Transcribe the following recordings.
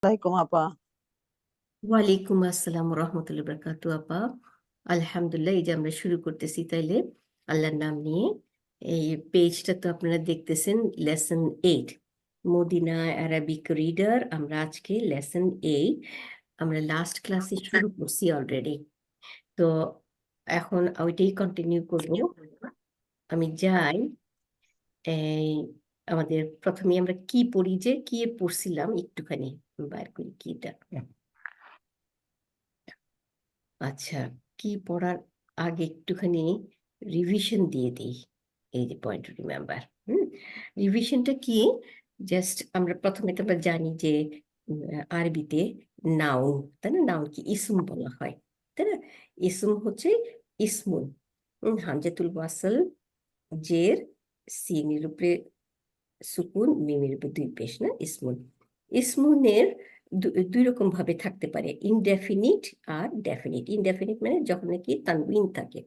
আলাইকুম আপা। ওয়ালাইকুম আসসালাম রহমতুল্লাহ বরকাতু আপা। আলহামদুলিল্লাহ, এই যে আমরা শুরু করতেছি তাইলে আল্লাহর নাম নিয়ে। এই পেজটা তো আপনারা দেখতেছেন, লেসন 8 মদিনা অ্যারাবিক রিডার। আমরা আজকে লেসন 8 আমরা লাস্ট ক্লাসে শুরু করছি অলরেডি, তো এখন ওইটাই কন্টিনিউ করব। আমি যাই এই আমাদের প্রথমে আমরা কি পড়ি, যে কি পড়ছিলাম একটুখানি বার করি কিটা। আচ্ছা, কি পড়ার আগে একটুখানি রিভিশন দিয়ে দিই। এই যে পয়েন্ট টু রিমেম্বার, রিভিশনটা কি? জাস্ট আমরা প্রথমে তো আমরা জানি যে আরবিতে নাউন, তাই না? নাউন কি ইসম বলা হয়, তাই না? ইসম হচ্ছে ইসমুন, হামজাতুল ওয়াসল, জের, সিনের উপরে সুকুন, মিমের উপরে দুই পেশ, না? ইসমুন। ইসমুনের দুই রকম ভাবে থাকতে পারে, ইনডেফিনিট আর ডেফিনিট। ইনডেফিনিট মানে যখন নাকি তানবিন থাকে,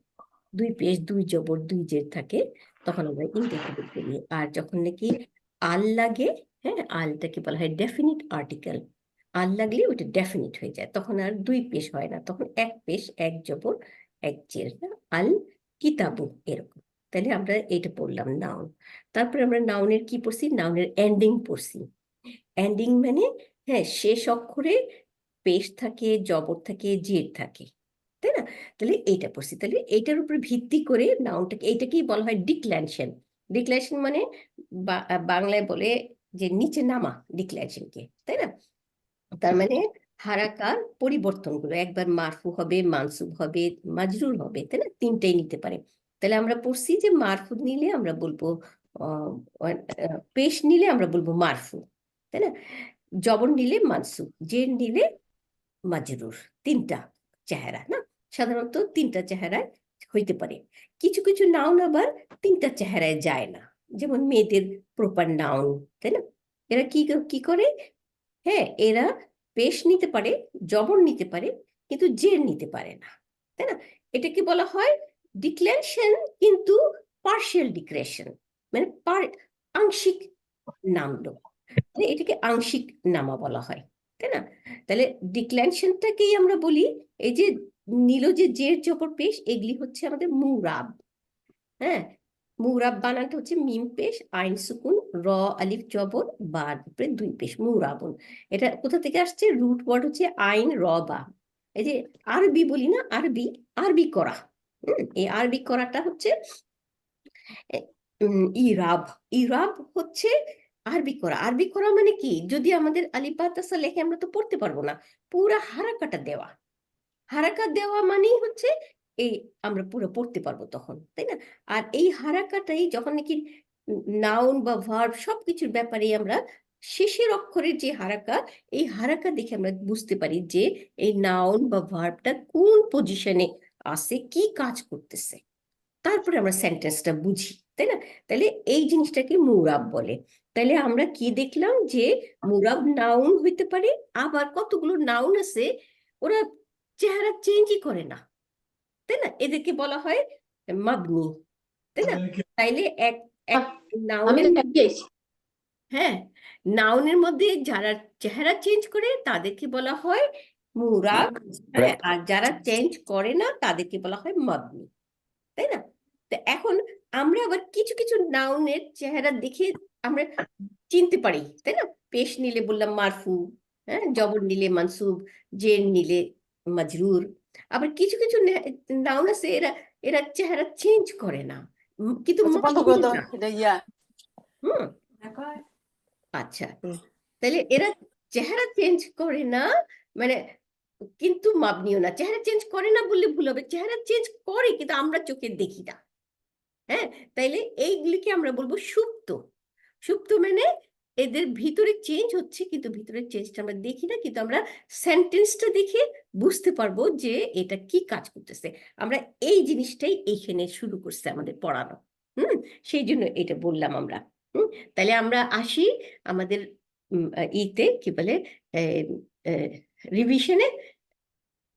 দুই পেশ, দুই জবর, দুই জের থাকে, তখন আমরা ইনডেফিনিট বলি। আর যখন নাকি আল লাগে, হ্যাঁ, আলটাকে বলা হয় ডেফিনিট আর্টিকেল। আল লাগলে ওটা ডেফিনিট হয়ে যায়, তখন আর দুই পেশ হয় না, তখন এক পেশ, এক জবর, এক জের। আল কিতাবু, এরকম। তাহলে আমরা এটা পড়লাম নাউন। তারপরে আমরা নাউনের কি পড়ছি? নাউনের এন্ডিং পড়ছি। এন্ডিং মানে, হ্যাঁ, শেষ অক্ষরে পেশ থাকে, জবর থাকে, জের থাকে, তাই না? তাহলে এইটা পড়ছি। তাহলে এইটার উপর ভিত্তি করে নাউনটাকে, এইটাকেই বলা হয় ডিক্ল্যানশন। ডিক্ল্যানশন মানে বাংলায় বলে যে নিচে নামা, ডিক্ল্যানশনকে, তাই না? তার মানে হারাকার পরিবর্তনগুলো, একবার মারফু হবে, মানসুব হবে, মাজরুর হবে, তাই না? তিনটাই নিতে পারে। তাহলে আমরা পড়ছি যে মারফু নিলে আমরা বলবো পেশ নিলে আমরা বলবো মারফু, তাই না? জবর নিলে মানসুব, জের নিলে মাজরুর। তিনটা চেহারা, না? সাধারণত তিনটা চেহারায় হইতে পারে। কিছু কিছু নাউন আবার তিনটা চেহারায় যায় না, যেমন মেয়েদের প্রপার নাউন, তাই না? এরা কি কি করে? হ্যাঁ, এরা পেশ নিতে পারে, জবর নিতে পারে, কিন্তু জের নিতে পারে না, তাই না? এটাকে বলা হয় ডিক্লেশন, কিন্তু পার্শিয়াল ডিক্লেশন, মানে আংশিক নামলো, এটাকে আংশিক নামা বলা হয়, তাই না? তাহলে ডিক্লেশনটাকেই আমরা বলি, এই যে নিল যে জের জবর পেশ, এগুলি হচ্ছে আমাদের মুরাব। হ্যাঁ, মুরাব বানানটা হচ্ছে মিম পেশ, আইন সুকুন, র আলিফ জবর, বার উপরে দুই পেশ, মুরাবুন। এটা কোথা থেকে আসছে? রুট ওয়ার্ড হচ্ছে আইন র বা। এই যে আরবি বলি না, আরবি, আরবি করা, এই আরবি করাটা হচ্ছে ইরাব। ইরাব হচ্ছে আরবি করা। আরবি করা মানে কি? যদি আমাদের আলিফ বা তাসা লেখে আমরা তো পড়তে পারবো না, পুরা হারাকাটা দেওয়া। হারাকা দেওয়া মানেই হচ্ছে এই আমরা পুরো পড়তে পারবো তখন, তাই না? আর এই হারাকাটাই যখন নাকি নাউন বা ভার্ব সবকিছুর ব্যাপারে আমরা শেষের অক্ষরের যে হারাকা, এই হারাকা দেখে আমরা বুঝতে পারি যে এই নাউন বা ভার্বটা কোন পজিশনে আছে, কি কাজ করতেছে। তারপরে আমরা সেন্টেন্সটা বুঝি, তাই না? তাহলে এই জিনিসটাকে মুরাব বলে। তাহলে আমরা কি দেখলাম? যে মুরাব নাউন হইতে পারে, আবার কতগুলো নাউন আছে ওরা চেহারা চেঞ্জই করে না, তাই না? এদেরকে বলা হয় মাবনি, তাই না? তাইলে এক এক নাউনের, হ্যাঁ, নাউনের মধ্যে যারা চেহারা চেঞ্জ করে তাদেরকে বলা হয় মুরাব, হ্যাঁ, আর যারা চেঞ্জ করে না তাদেরকে বলা হয় মাবনি, তাই না? তো এখন আমরা আবার কিছু কিছু নাউনের চেহারা দেখে আমরা চিনতে পারি, তাই না? পেশ নিলে বললাম মারফু, হ্যাঁ, জবর নিলে মানসুব, জের নিলে মাজরুর। আবার কিছু কিছু নাউন আছে এরা এরা চেহারা চেঞ্জ করে না, কিন্তু মাজরুর না। হুম, আচ্ছা, তাহলে এরা চেহারা চেঞ্জ করে না, মানে কিন্তু মাবনিও না। চেহারা চেঞ্জ করে না বললে ভুল হবে, চেহারা চেঞ্জ করে কিন্তু আমরা চোখে দেখি না। হ্যাঁ, তাইলে এইগুলিকে আমরা বলবো সুপ্ত। সুপ্ত মানে এদের ভিতরে চেঞ্জ হচ্ছে, কিন্তু ভিতরের চেঞ্জটা আমরা দেখি না, কিন্তু আমরা সেন্টেন্সটা দেখে বুঝতে পারবো যে এটা কি কাজ করতেছে। আমরা এই জিনিসটাই এইখানে শুরু করছে আমাদের পড়ানো। সেই জন্য এটা বললাম আমরা। তাহলে আমরা আসি আমাদের ইতে কি বলে রিভিশনে।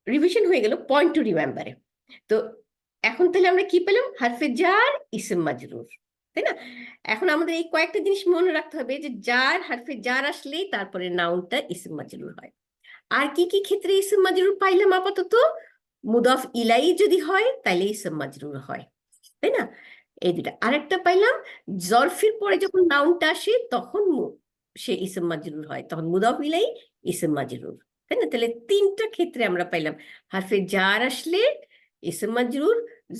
রিভিশন হয়ে গেল পয়েন্ট টু রিমেম্বারে। তো এখন তাহলে আমরা কি পেলাম? হারফে জার, ইসম মাজরুর। তাই না? এখন আমাদের এই কয়েকটা জিনিস মনে রাখতে হবে যে জার হারফে জার আসলেই তারপরে নাউনটা ইসম মাজরুর হয়। আর কি কি ক্ষেত্রে ইসম মাজরুর পাইলাম আপাতত? মুদাফ ইলাই যদি হয় তাহলে ইসম মাজরুর হয়, তাই না? এই দুটা। আরেকটা পাইলাম জরফের পরে যখন নাউনটা আসে তখন সে ইসম মাজরুর হয়, তখন মুদাফ ইলাই ইসম মাজরুর, তাই না? তাহলে তিনটা ক্ষেত্রে আমরা পাইলাম, হারফে জার আসলে ইসম মাজরুর,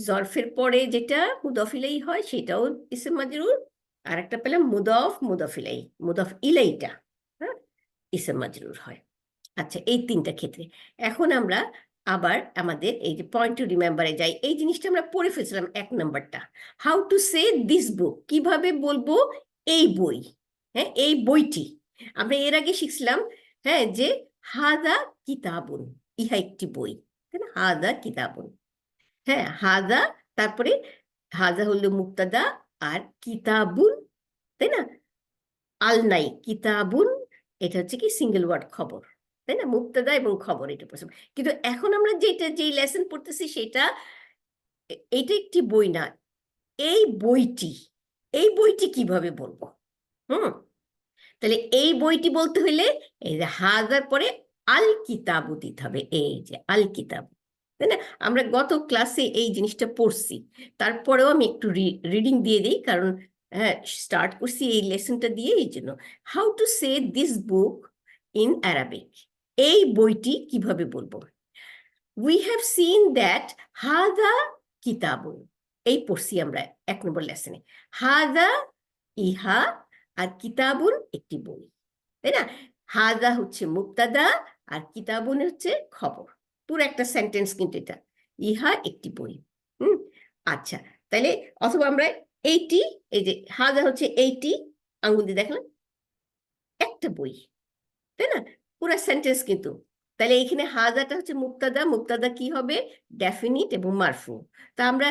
জরফের পরে যেটা মুদাফ ইলাই হয় সেটাও ইসম মাজরুর, আর একটা পেলাম মুদাফ ইলাই, মুদাফ ইলাইটা হ্যাঁ ইসম মাজরুর হয়। আচ্ছা, এই তিনটা ক্ষেত্রে। এখন আমরা আবার আমাদের এই যে পয়েন্ট টু রিমেম্বারে যাই। এই জিনিসটা আমরা পড়ে ফেলছিলাম 1 নাম্বারটা, how to say this book, কিভাবে বলবো এই বই, হ্যাঁ এই বইটি। আমরা এর আগে শিখছিলাম হ্যাঁ যে হাদা কিতাবুন, ইহা একটি বই, তাই না? হাদা কিতাবুন, হ্যাঁ হাদা, তারপরে হাদা হলো মুক্তাদা, আর কিতাবুন, তাই না? আল নাই কিতাবুন, এটা হচ্ছে কি সিঙ্গেল ওয়ার্ড খবর, তাই না? মুক্তাদা এবং খবর এটা পড়ছে। কিন্তু এখন আমরা যেই লেসন পড়তেছি সেটা এইটা একটি বই না, এই বইটি, এই বইটি কিভাবে বলবো? হুম, তাহলে এই বইটি বলতে হইলে এই যে হাজার পরে আল কিতাবু দিতে হবে, এই যে আল কিতাব, তাই না? আমরা গত ক্লাসে এই জিনিসটা পড়ছি, তারপরেও আমি একটু রিডিং দিয়ে দিই, কারণ হ্যাঁ স্টার্ট করছি এই লেসনটা দিয়ে, এই জন্য। How to say this book in Arabic, এই বইটি কিভাবে বলবো? উই হ্যাভ সিন দ্যাট হাদা কিতাবুন, এই পড়ছি আমরা 1 নম্বর লেসনে, হাদা ইহা, আর কিতাবুন একটি বই, তাই না? হাদা হচ্ছে মুক্তাদা আর কিতাবুন হচ্ছে খবর, পুরো একটা সেন্টেন্স কিন্তু এটা, ইহা একটি বই। হুম, আচ্ছা, তাহলে অথবা আমরা এইটি, এই যে হাদা হচ্ছে এইটি, আঙ্গুল দিয়ে দেখলাম একটা বই, তাই না? পুরো সেন্টেন্স কিন্তু। তাহলে এখানে হাজাটা হচ্ছে মুক্তাদা, মুক্তাদা কি হবে? ডেফিনিট এবং মারফু। তা আমরা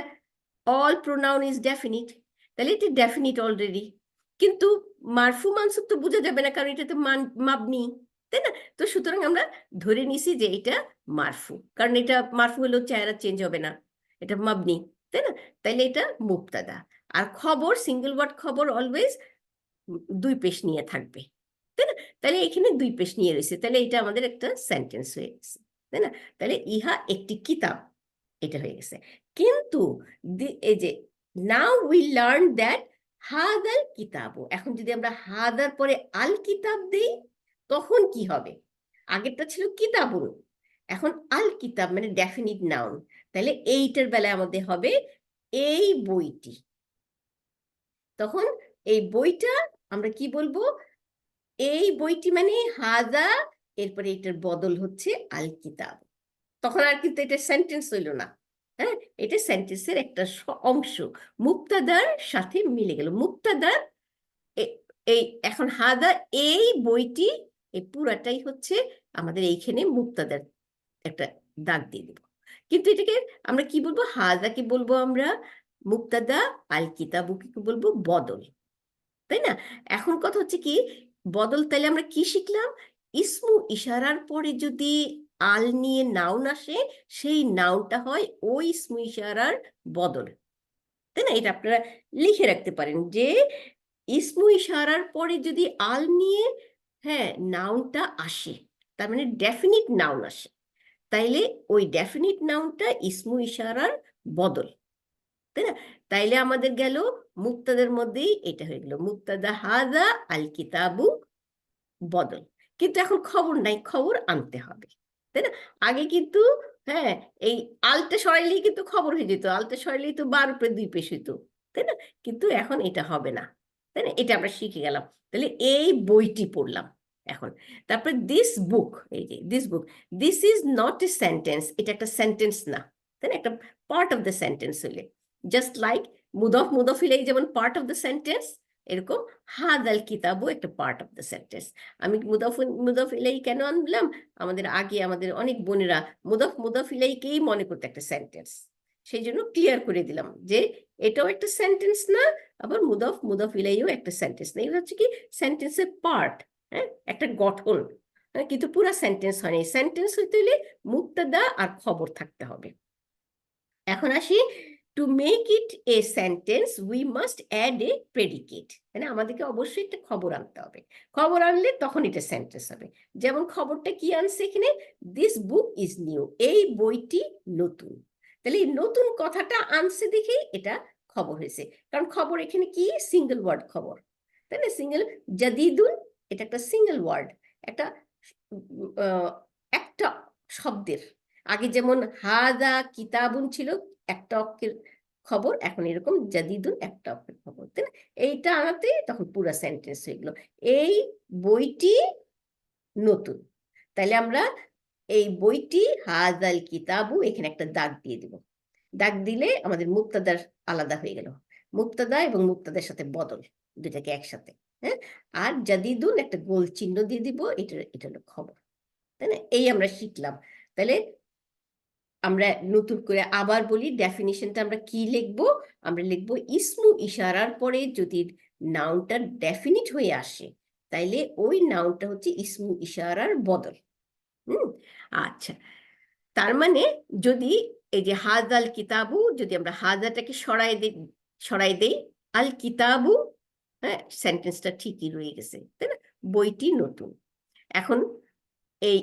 অল প্রোনাউন ইজ ডেফিনিট, তাহলে এটি ডেফিনিট অলরেডি, কিন্তু মারফু মানসুব তো বোঝা যাবে না, কারণ এটা তো মাবনি, তাই না? তো সুতরাং আমরা ধরে নিছি যে এটা মারফু, কারণ এটা মারফু হলেও চেহারা চেঞ্জ হবে না, এটা মাবনি, তাই না? তাইলে এটা মুক্তাদা। আর খবর, সিঙ্গেল ওয়ার্ড খবর অলওয়েজ 2 পেশ নিয়ে থাকবে, তাই না? তাহলে এখানে 2 পেশ নিয়ে রয়েছে, তাহলে এটা আমাদের একটা সেন্টেন্স হয়ে গেছে, তাই না? তাহলে ইহা একটি কিতাব, এটা হয়ে গেছে। কিন্তু এই যে নাও উই লার্ন দ্যাট হাদাল কিতাব, এখন যদি আমরা হাদার পরে আল কিতাব দেই তখন কি হবে? আগেরটা ছিল কিতাবুন, এখন আল কিতাব মানে ডেফিনিট নাউন, তাহলে এইটার বেলায় আমাদের হবে এই বইটি। তখন এই বইটা আমরা কি বলবো? এই বইটি মানে হাদা, এরপরে এটার বদল হচ্ছে আল কিতাব, তখন আর কিন্তু এটা সেন্টেন্স হইল না, হ্যাঁ এটা সেন্টেন্সের একটা অংশ, মুক্তাদার সাথে মিলে গেল, মুক্তাদার এই এখন হাদা এই বইটি, এই পুরাটাই হচ্ছে আমাদের এইখানে মুক্তাদার একটা দাগ দিয়ে দেব। কিন্তু এটাকে আমরা কি বলবো? হাদাকে বলবো আমরা মুক্তাদা, আল কিতাবুকে বলবো বদল, তাই না? এখন কথা হচ্ছে কি বদল, তাহলে আমরা কি শিখলাম? ইসমু ইশারার পরে যদি আল নিয়ে নাউন আসে সেই নাউনটা হয় ওই ইসমু ইশারার বদল, তাই না? এটা আপনারা লিখে রাখতে পারেন যে ইসমু ইশারার পরে যদি আল নিয়ে হ্যাঁ নাউনটা আসে, তার মানে ডেফিনিট নাউন আসে, তাইলে ওই ডেফিনিট নাউনটা ইসমু ইশারার বদল, তাই না? তাইলে আমাদের গেল মুক্তাদের মধ্যেই এটা হয়ে গেল মুক্তাদা হাদা আল কিতাবু বদল। কিন্তু এখন খবর নাই, খবর আনতে হবে, তাই না? আগে কিন্তু হ্যাঁ এই আলটা সরাইলেই কিন্তু খবর হয়ে যেত, আলটা সরাইলেই তো 12 উপরে 2 পেশ হইতো, তাই না? কিন্তু এখন এটা হবে না, তাই না? এটা আমরা শিখে গেলাম। তাহলে এই বইটি পড়লাম এখন। তারপরে দিস বুক, এই যে this book, this is not a sentence, এটা একটা সেন্টেন্স না, তাই না? একটা পার্ট অফ দ্য সেন্টেন্স হইলে, জাস্ট লাইক মুদফ ইলাইহি যেমন পার্ট অফ দ্য সেন্টেন্স, এরকম হাদাল কিতাবও একটা পার্ট অফ দ্য সেন্টেন্স। আমি মুদফ ইলাইহি কেন আনলাম? আমাদের আগে আমাদের অনেক বোনেরা মুদফ ইলাইহিকেই মনে করতে একটা সেন্টেন্স, সেই জন্য ক্লিয়ার করে দিলাম যে এটাও একটা সেন্টেন্স না, আবার মুদফ ইলাইহিও একটা সেন্টেন্স না, এটা হচ্ছে কি সেন্টেন্সের পার্ট, হ্যাঁ একটা গঠন, হ্যাঁ কিন্তু পুরো সেন্টেন্স হয়নি। সেন্টেন্স হইতে হলে মুক্তাদা আর খবর থাকতে হবে। এখন আসি to make it a sentence we must add a predicate, মানে আমাদেরকে অবশ্যই একটা খবর আনতে হবে, খবর আনলে তখন এটা সেন্টেন্স হবে। যেমন খবরটা কি আনছে এখানে, দিস বুক ইজ নিউ, এই বইটি নতুন। তাহলে এই নতুন কথাটা আনছে দেখেই এটা খবর হয়েছে, কারণ খবর এখানে কি, সিঙ্গেল ওয়ার্ড খবর, তাই না? সিঙ্গেল, জাদিদুন এটা একটা সিঙ্গেল ওয়ার্ড, একটা একটা শব্দের, আগে যেমন হাদা কিতাবুন ছিল একটা অক্ষরের খবর, এখন এরকম জাদিদুন একটা অক্ষরের খবর, তাই না? এইটা আনাতে তখন পুরা সেন্টেন্স হয়ে গেল, এই বইটি নতুন। তাহলে আমরা এই বইটি হাদাল কিতাবু, এখানে একটা দাগ দিয়ে দিব, দাগ দিলে আমাদের মুক্তাদার আলাদা হয়ে গেল, মুক্তাদা এবং মুক্তাদার সাথে বদল দুটাকে একসাথে, হ্যাঁ। আর জাদিদুন একটা গোল চিহ্ন দিয়ে দিব, এটা হলো খবর, তাই না? এই আমরা শিখলাম। তাহলে আমরা নতুন করে আবার বলি, ডেফিনিশনটা আমরা কি লিখবো, আমরা লিখবো ইসমু ইশারার পরে যদি নাউনটা ডেফিনিট হয়ে আসে, তাইলে ওই নাউনটা হচ্ছে ইসমু ইশারার বদল। আচ্ছা, তার মানে যদি এই যে হাজাল কিতাবু, যদি আমরা হাজাটাকে সরাই দেই আল কিতাবু, হ্যাঁ, সেন্টেন্সটা ঠিকই রয়ে গেছে, তাই না? বইটি নতুন। এখন এই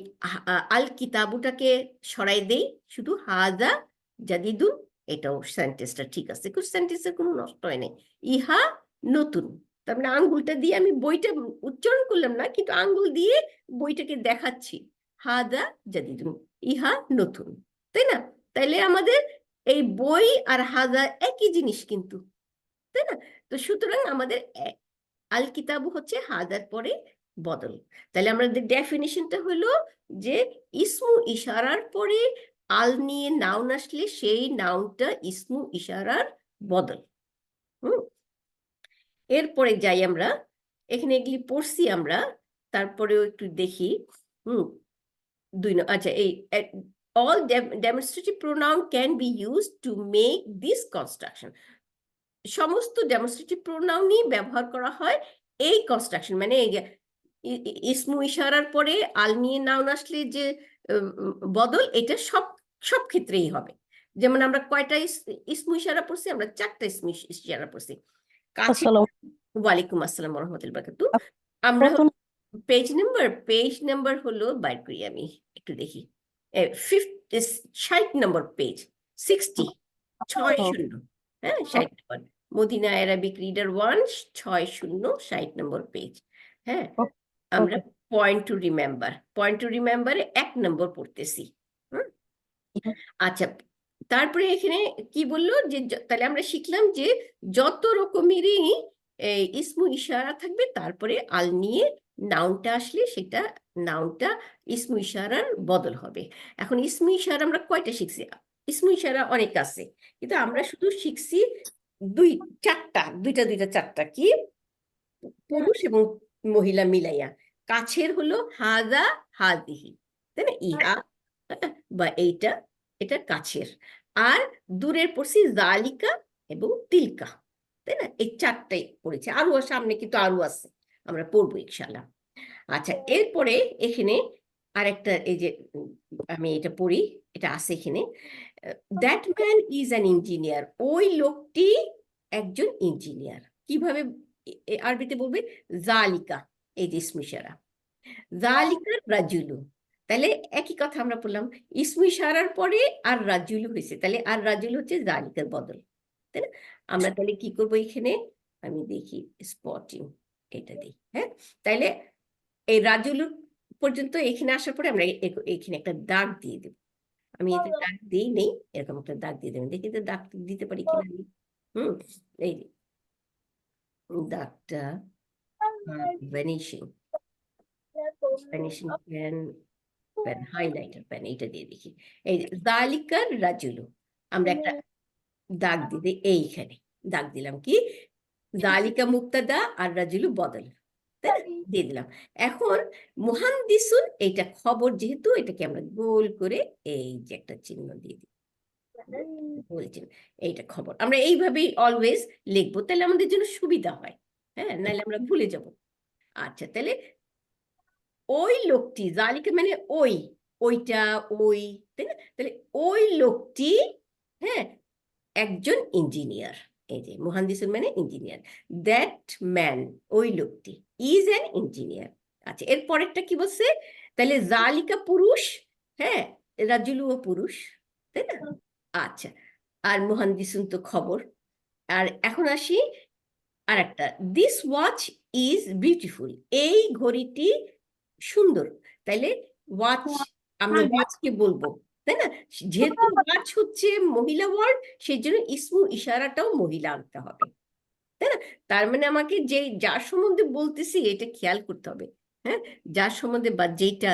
আল কিতাবুটাকে সরাই দেই, শুধু হাজা জাদিদুন, এটাও সেন্টেন্সটা ঠিক আছে, সেন্টেন্সের কোনো নষ্ট হয় নাই। ইহা নতুন, তার মানে আঙ্গুলটা দিয়ে আমি বইটা উচ্চারণ করলাম না, কিন্তু আঙ্গুল দিয়ে বইটাকে দেখাচ্ছি, হাজা জাদিদুন, ইহা নতুন, তাই না? তাইলে আমাদের এই বই আর হাজা একই জিনিস কিন্তু, তাই না? তো সুতরাং আমাদের আল কিতাবু হচ্ছে হাজার পরে বদল। তাহলে আমাদের ডেফিনিশনটা হলো যে ইসমু ইশারার পরে আল নিয়ে নাউন আসলে সেই নাউনটা ইসমু ইশারার বদল। এরপরে যাই আমরা, এখানে এগুলি পড়ছি আমরা, তারপরেও একটু দেখি। আচ্ছা, এই all demonstrative pronoun can be used to make this construction, সমস্ত ডেমনস্ট্রেটিভ প্রোনাউনই ব্যবহার করা হয় এই কনস্ট্রাকশন, মানে এই ইসমু ইশারার পরে আল নিয়ে নাউন আসলে যে বদল, এটা সব সব ক্ষেত্রেই হবে। যেমন আমরা কয়টা ইসমু ইশারা পড়ছি, আমরা 4টা ইসমু ইশারা পড়ছি। কাছে, ওয়ালাইকুম আসসালাম ওয়া রাহমাতুল্লাহি ওয়া বারাকাতুহু। আমরা পেজ নাম্বার হলো, বাইর করি আমি একটু দেখি, 60 নম্বর পেজ, 60, 60, হ্যাঁ 60 নম্বর, মদিনা অ্যারাবিক রিডার 1, 60, 60 নম্বর পেজ, হ্যাঁ। আমরা পয়েন্ট টু রিমেম্বারে 1 নম্বর পড়তেছি। আচ্ছা, তারপরে এখানে কি বললো যে তাহলে আমরা শিখলাম যে যত রকমেরই ইসমু ইশারা থাকবে, তারপরে আল নিয়ে নাউনটা আসলে সেটা নাউনটা ইসমু ইশারার বদল হবে। এখন ইসমু ইশারা আমরা কয়টা শিখছি, ইসমু ইশারা অনেক আছে, কিন্তু আমরা শুধু শিখছি দুইটা 4টা, কি পুরুষ এবং মহিলা মিলাইয়া। কাছের হলো হাদা হাদিহি, তাই না? ইহা বা এইটা, এটা কাছের। আর দূরের পড়ছি জালিকা এবং তিলকা, তাই না? এই 4টাই পড়েছে, আরো সামনে কিন্তু আরো আছে, আমরা পড়বো ইনশাল্লাহ। আচ্ছা, এরপরে এখানে আরেকটা, এই যে আমি এটা পড়ি, এটা আছে এখানে, that man is an engineer, ওই লোকটি একজন ইঞ্জিনিয়ার। কিভাবে আরবিতে বলবে, জালিকা, এই যে ইসমু ইশারা, জালিকা রাজুলু, তাহলে একই কথা আমরা বললাম, ইসমু ইশারার পরে আর রাজুলু হয়েছে, তাহলে আর রাজুল হচ্ছে জালিকার বদল, তাই না? আমরা তাহলে কি করবো এখানে, আমি দেখি স্পটিং, এটা দিই, হ্যাঁ। তাইলে এই রাজুলু পর্যন্ত এখানে আসার পরে আমরা এখানে একটা দাগ দিয়ে দেব, আমি এতে দাগ দিই নেই, এরকম একটা দাগ দিয়ে দেবেন, দেখি তো দাগ দিতে পারি কিনা আমি। এই দাগটা ভ্যানিশিং পেন, হাইলাইটার পেন, এইটা দিয়ে দেখি। এই জালিকার রাজুলু, আমরা একটা দাগ দিয়ে দিই, এইখানে দাগ দিলাম, কি জালিকা মুক্তাদা আর রাজুলু বদল, তাই না? দিয়ে দিলাম। এখন মুহান্দিসুন, এইটা খবর, যেহেতু এটাকে আমরা গোল করে এই যে একটা চিহ্ন দিয়ে দিই, গোল চিহ্ন, এইটা খবর। আমরা এইভাবেই অলওয়েজ লিখবো, তাহলে আমাদের জন্য সুবিধা হয়, হ্যাঁ, নাহলে আমরা ভুলে যাব। আচ্ছা, তাহলে ওই লোকটি, জালিকা মানে ওইটা, তাই না? তাহলে ওই লোকটি, হ্যাঁ, একজন ইঞ্জিনিয়ার, এই যে মুহান্দিসুন মানে ইঞ্জিনিয়ার, দ্যাট ম্যান ওই লোকটি ইজ অ্যান ইঞ্জিনিয়ার। আচ্ছা, এর পরেরটা কি বলছে? তাহলে জালিকা পুরুষ, হ্যাঁ, রাজুলুও পুরুষ, তাই না? আচ্ছা, আর মুহান্দিসুন তো খবর। আর এখন আসি আর একটা, দিস ওয়াচ ইজ বিউটিফুল, এই ঘড়িটি সুন্দর। তাইলে ওয়াচ, আমরা ওয়াচকে বলবো, তাই না? যেহেতু ওয়াচ হচ্ছে মহিলা ওয়ার্ড, সেই জন্য ইসমু ইশারাটাও মহিলা আনতে হবে, তাই না? তার মানে আমাকে যে যার সম্বন্ধে বলতেছি এটা খেয়াল করতে হবে। হ্যাঁ, যার সম্বন্ধে বা যেটা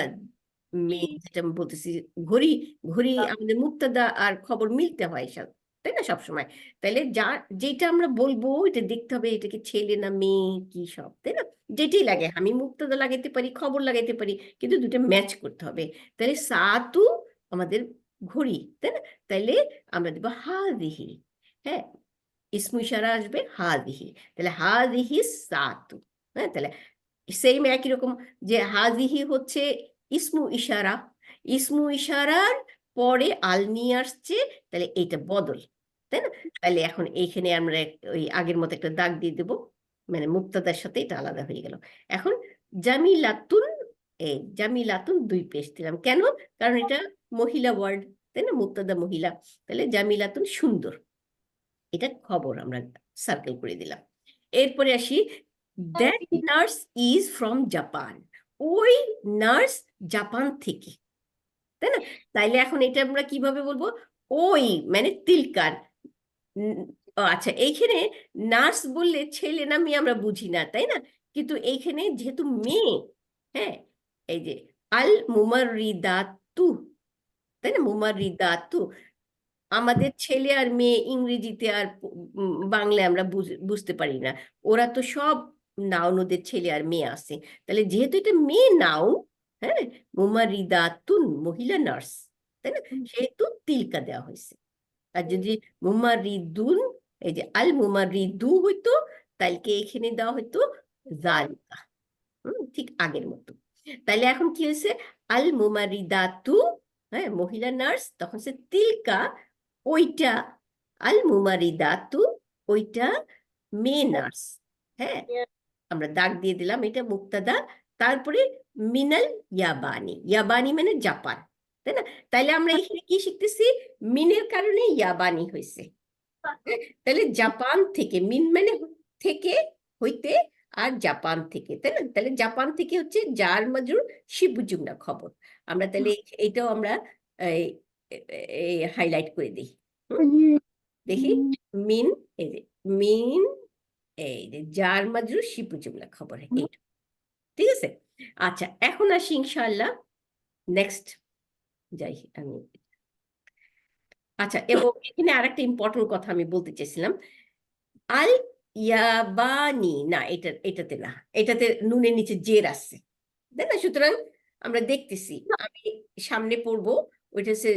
মেয়ে, যেটা আমি বলতেছি, ঘড়ি, ঘড়ি আমাদের মুক্তাদা আর খবর মিলতে হয় সব, তাই না, সবসময়। তাইলে যার যেটা আমরা বলবো এটা দেখতে হবে এটাকে ছেলে না মেয়ে কি সব, তাই না? যেটাই লাগে, আমি মুক্তাদা লাগাইতে পারি, খবর লাগাইতে পারি, কিন্তু দুটো ম্যাচ করতে হবে। তাহলে সাতু আমাদের ঘড়ি, তাই না? তাইলে আমরা দেবো হাদিহি। হ্যাঁ, ইসমু ইশারা আসবে হাদিহি, তাহলে হাদিহি সাতু। হ্যাঁ, তাহলে সেম একই রকম, যে হাদিহি হচ্ছে ইসমু ইশারা, ইসমু ইশারার পরে আল নিয়ে আসছে, তাহলে এইটা বদল, তাই না? তাহলে এখন এইখানে আমরা ওই আগের মতো একটা দাগ দিয়ে দেবো, মানে মুক্তাদার সাথে এটা আলাদা হয়ে গেল। এখন জামিলাতুন, এই জামিলাতুন দুই পেশ দিলাম কেন? কারণ এটা মহিলা ওয়ার্ড, তাই না, মুক্তাদা মহিলা। তাহলে জামিলাতুন সুন্দর, এটা খবর আমরা সার্কেল করে দিলাম। এরপরে আসি, that nurse is from Japan, ওই নার্স জাপান থেকে, তাই না? তাইলে এখন এটা আমরা কিভাবে বলবো? ওই মানে তিলকার। আচ্ছা, এইখানে নার্স বললে ছেলে না মেয়ে আমরা বুঝি না, তাই না? কিন্তু এইখানে যেহেতু মেয়ে, হ্যাঁ, এই যে আল মুমাররিদাতু, তাই না, মুমাররিদাতু, আমাদের ছেলে আর মেয়ে ইংরেজিতে আর বাংলায় আমরা বুঝতে পারি না, ওরা তো সব নাউন, ওদের ছেলে আর মেয়ে আছে। তাহলে যেহেতু এটা মেয়ে নাউন, হ্যাঁ, মুমারিদাতুন মহিলা নার্স, তাই না, সেহেতু তিলকা দেওয়া হয়েছে। আর যদি মুমারিদুন, এই যে আল মুমারিদু হইতো, তাইলে এখানে দেওয়া হইতো জালিকা। ঠিক আগের মতো। তাইলে এখন কি হয়েছে? আল মুমারিদাতু, হ্যাঁ, মহিলা নার্স, তখন সে তিলকা ওইটা, আল মুমারিদাতু ওইটা মেয়ে নার্স। হ্যাঁ, আমরা দাগ দিয়ে দিলাম, এটা মুক্তাদা। তারপরে মিনাল ইয়াবানি, ইয়াবানি মানে জাপান, তাই না? তাইলে আমরা এখানে কি শিখতেছি? মিনের কারণে ইয়াবানি হয়েছে। তাহলে জাপান থেকে, মিন মানে থেকে, হইতে, আর জাপান থেকে, তাই না? তাহলে জাপান থেকে হচ্ছে জার মাজরুর শিবু জুমলা খবর। আমরা তাহলে এইটাও আমরা হাইলাইট করে দিই। দেখি, মিন, এই যে মিন, এই যে জার মাজরুর শিবু জুমলা খবর, এইটা ঠিক আছে। আচ্ছা, এখন আসি ইনশাআল্লাহ নেক্সট, যাই আমি। আচ্ছা, এবং এখানে আরেকটা ইম্পর্টেন্ট কথা আমি বলতে চাইছিলাম, আল ইয়াবানি না, এটাতে না, এটাতে নুনের নিচে জের আছে, তাই না? সুতরাং আমরা দেখতেছি, আমি সামনে পড়বো, ওইটা হচ্ছে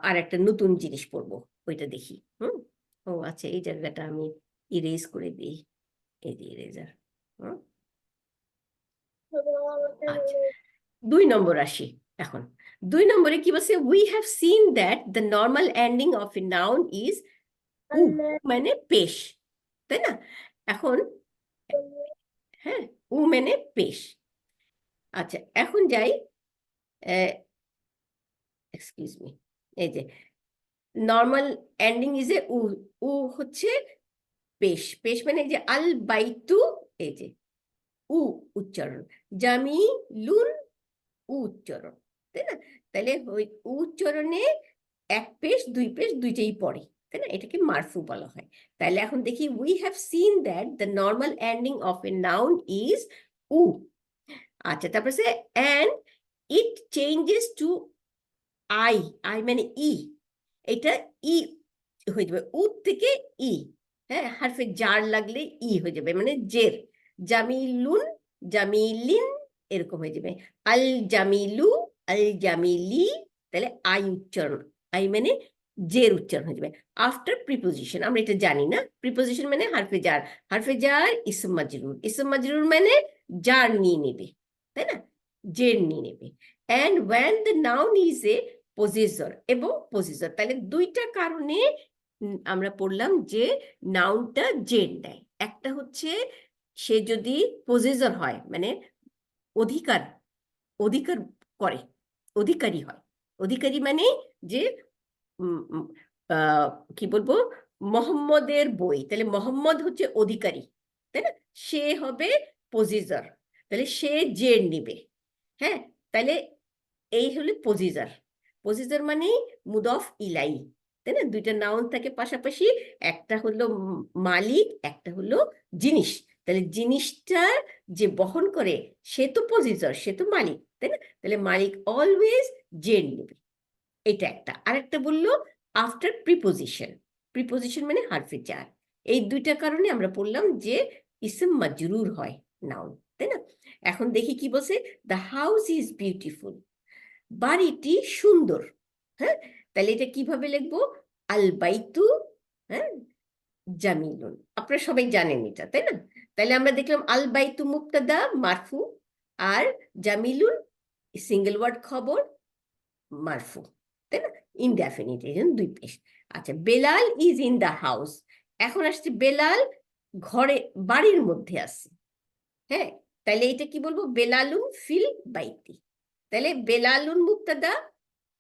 আর একটা নতুন জিনিস পড়বো, ওইটা দেখি। ও আচ্ছা, এই জায়গাটা আমি ইরেজ করে দিই, এই যে ইরেজার। আচ্ছা, 2 নম্বর আসি এখন। 2 নম্বরে কি বলছে? We have seen that the normal ending of a noun is উ, মানে পেশ, তাই না? এখন হ্যাঁ, উ মানে পেশ। আচ্ছা, এখন যাই, এক্সকিউজ মি, এই যে নর্মাল এন্ডিং ইজ এ উ, উ হচ্ছে পেশ, পেশ মানে এই যে আল বাইতু, এই যে উ উচ্চারণ, জামিলুন উ উচ্চারণ, তাই না? তাহলে ওই উ উচ্চারণে এক পেশ দুই পেশ দুইটাই পড়ে, তাই না? এটাকে মারফু বলা হয়। তাহলে এখন দেখি, we have seen that the normal ending of a noun is উ। আচ্ছা, তারপরে সে and it changes to I, I মানে ই, এটা ই হয়ে যাবে, উ থেকে ই, হ্যাঁ, হারফে জার লাগলে ই হয়ে যাবে, মানে জের, জামিলুন, জামিলিন, এরকম হয়ে যাবে, আল জামিলু, আল জামিলি, তাহলে আই উচ্চারণ, আই মানে জের উচ্চারণ হয়ে যাবে আফটার প্রিপোজিশন। আমরা এটা জানি না, প্রিপোজিশন মানে হারফে জার, হারফে জার ইসম মাজরুর, ইসম মাজরুর মানে জার নিয়ে নেবে, তাই না, জের নিয়ে নেবে। And one the noun is a position এবং পজিশন, তাহলে দুইটা কারণে আমরা পড়লাম যে নাউনটা জেড নেয়। একটা হচ্ছে সে যদি পজেসর হয়, মানে অধিকার অধিকার করে, অধিকারী হয়। অধিকারী মানে যে উম, উম, কি বলবো, মোহাম্মদের বই, তাহলে মোহাম্মদ হচ্ছে অধিকারী, তাই না? সে হবে পজিজার, তাহলে সে জের নিবে। হ্যাঁ, তাহলে এই হলো পজিজার। পজিজার মানে মুদফ ইলাই, তাই না? দুইটা নাউন থাকে পাশাপাশি, একটা হলো মালিক, একটা হলো জিনিস। তাহলে জিনিসটা যে বহন করে সে তো পজিজার, সে তো মালিক, তাই না? তাহলে মালিক অলওয়েজ জের নেবে। এটা একটা। আরেকটা বললো আফটার প্রিপোজিশন। প্রিপোজিশন মানে হারফে জার। এই দুইটা কারণে আমরা বললাম যে ইসম মাজরুর হয় নাউন, তাই না? এখন দেখি কি বলছে, দ্য হাউস ইজ বিউটিফুল, বাড়িটি সুন্দর। হ্যাঁ, তাহলে এটা কিভাবে লিখবো, আল বাইতু, হ্যাঁ, জামিলুন। আপনারা সবাই জানেন এটা, তাই না? তাহলে আমরা দেখলাম আল বাইতু মুবতাদা মারফু, আর জামিলুন সিঙ্গেল ওয়ার্ড খবর মারফু, তাই না? ইনডেফিনিট, এই জন্য দুই পেশ। আচ্ছা, Belal is in the house. এখন আসছে বেলাল ঘরে, বাড়ির মধ্যে আছে। হ্যাঁ, তাহলে এটা কি বলবো, বেলালুন ফিল বাইতি। তাহলে বেলালুন মুবতাদা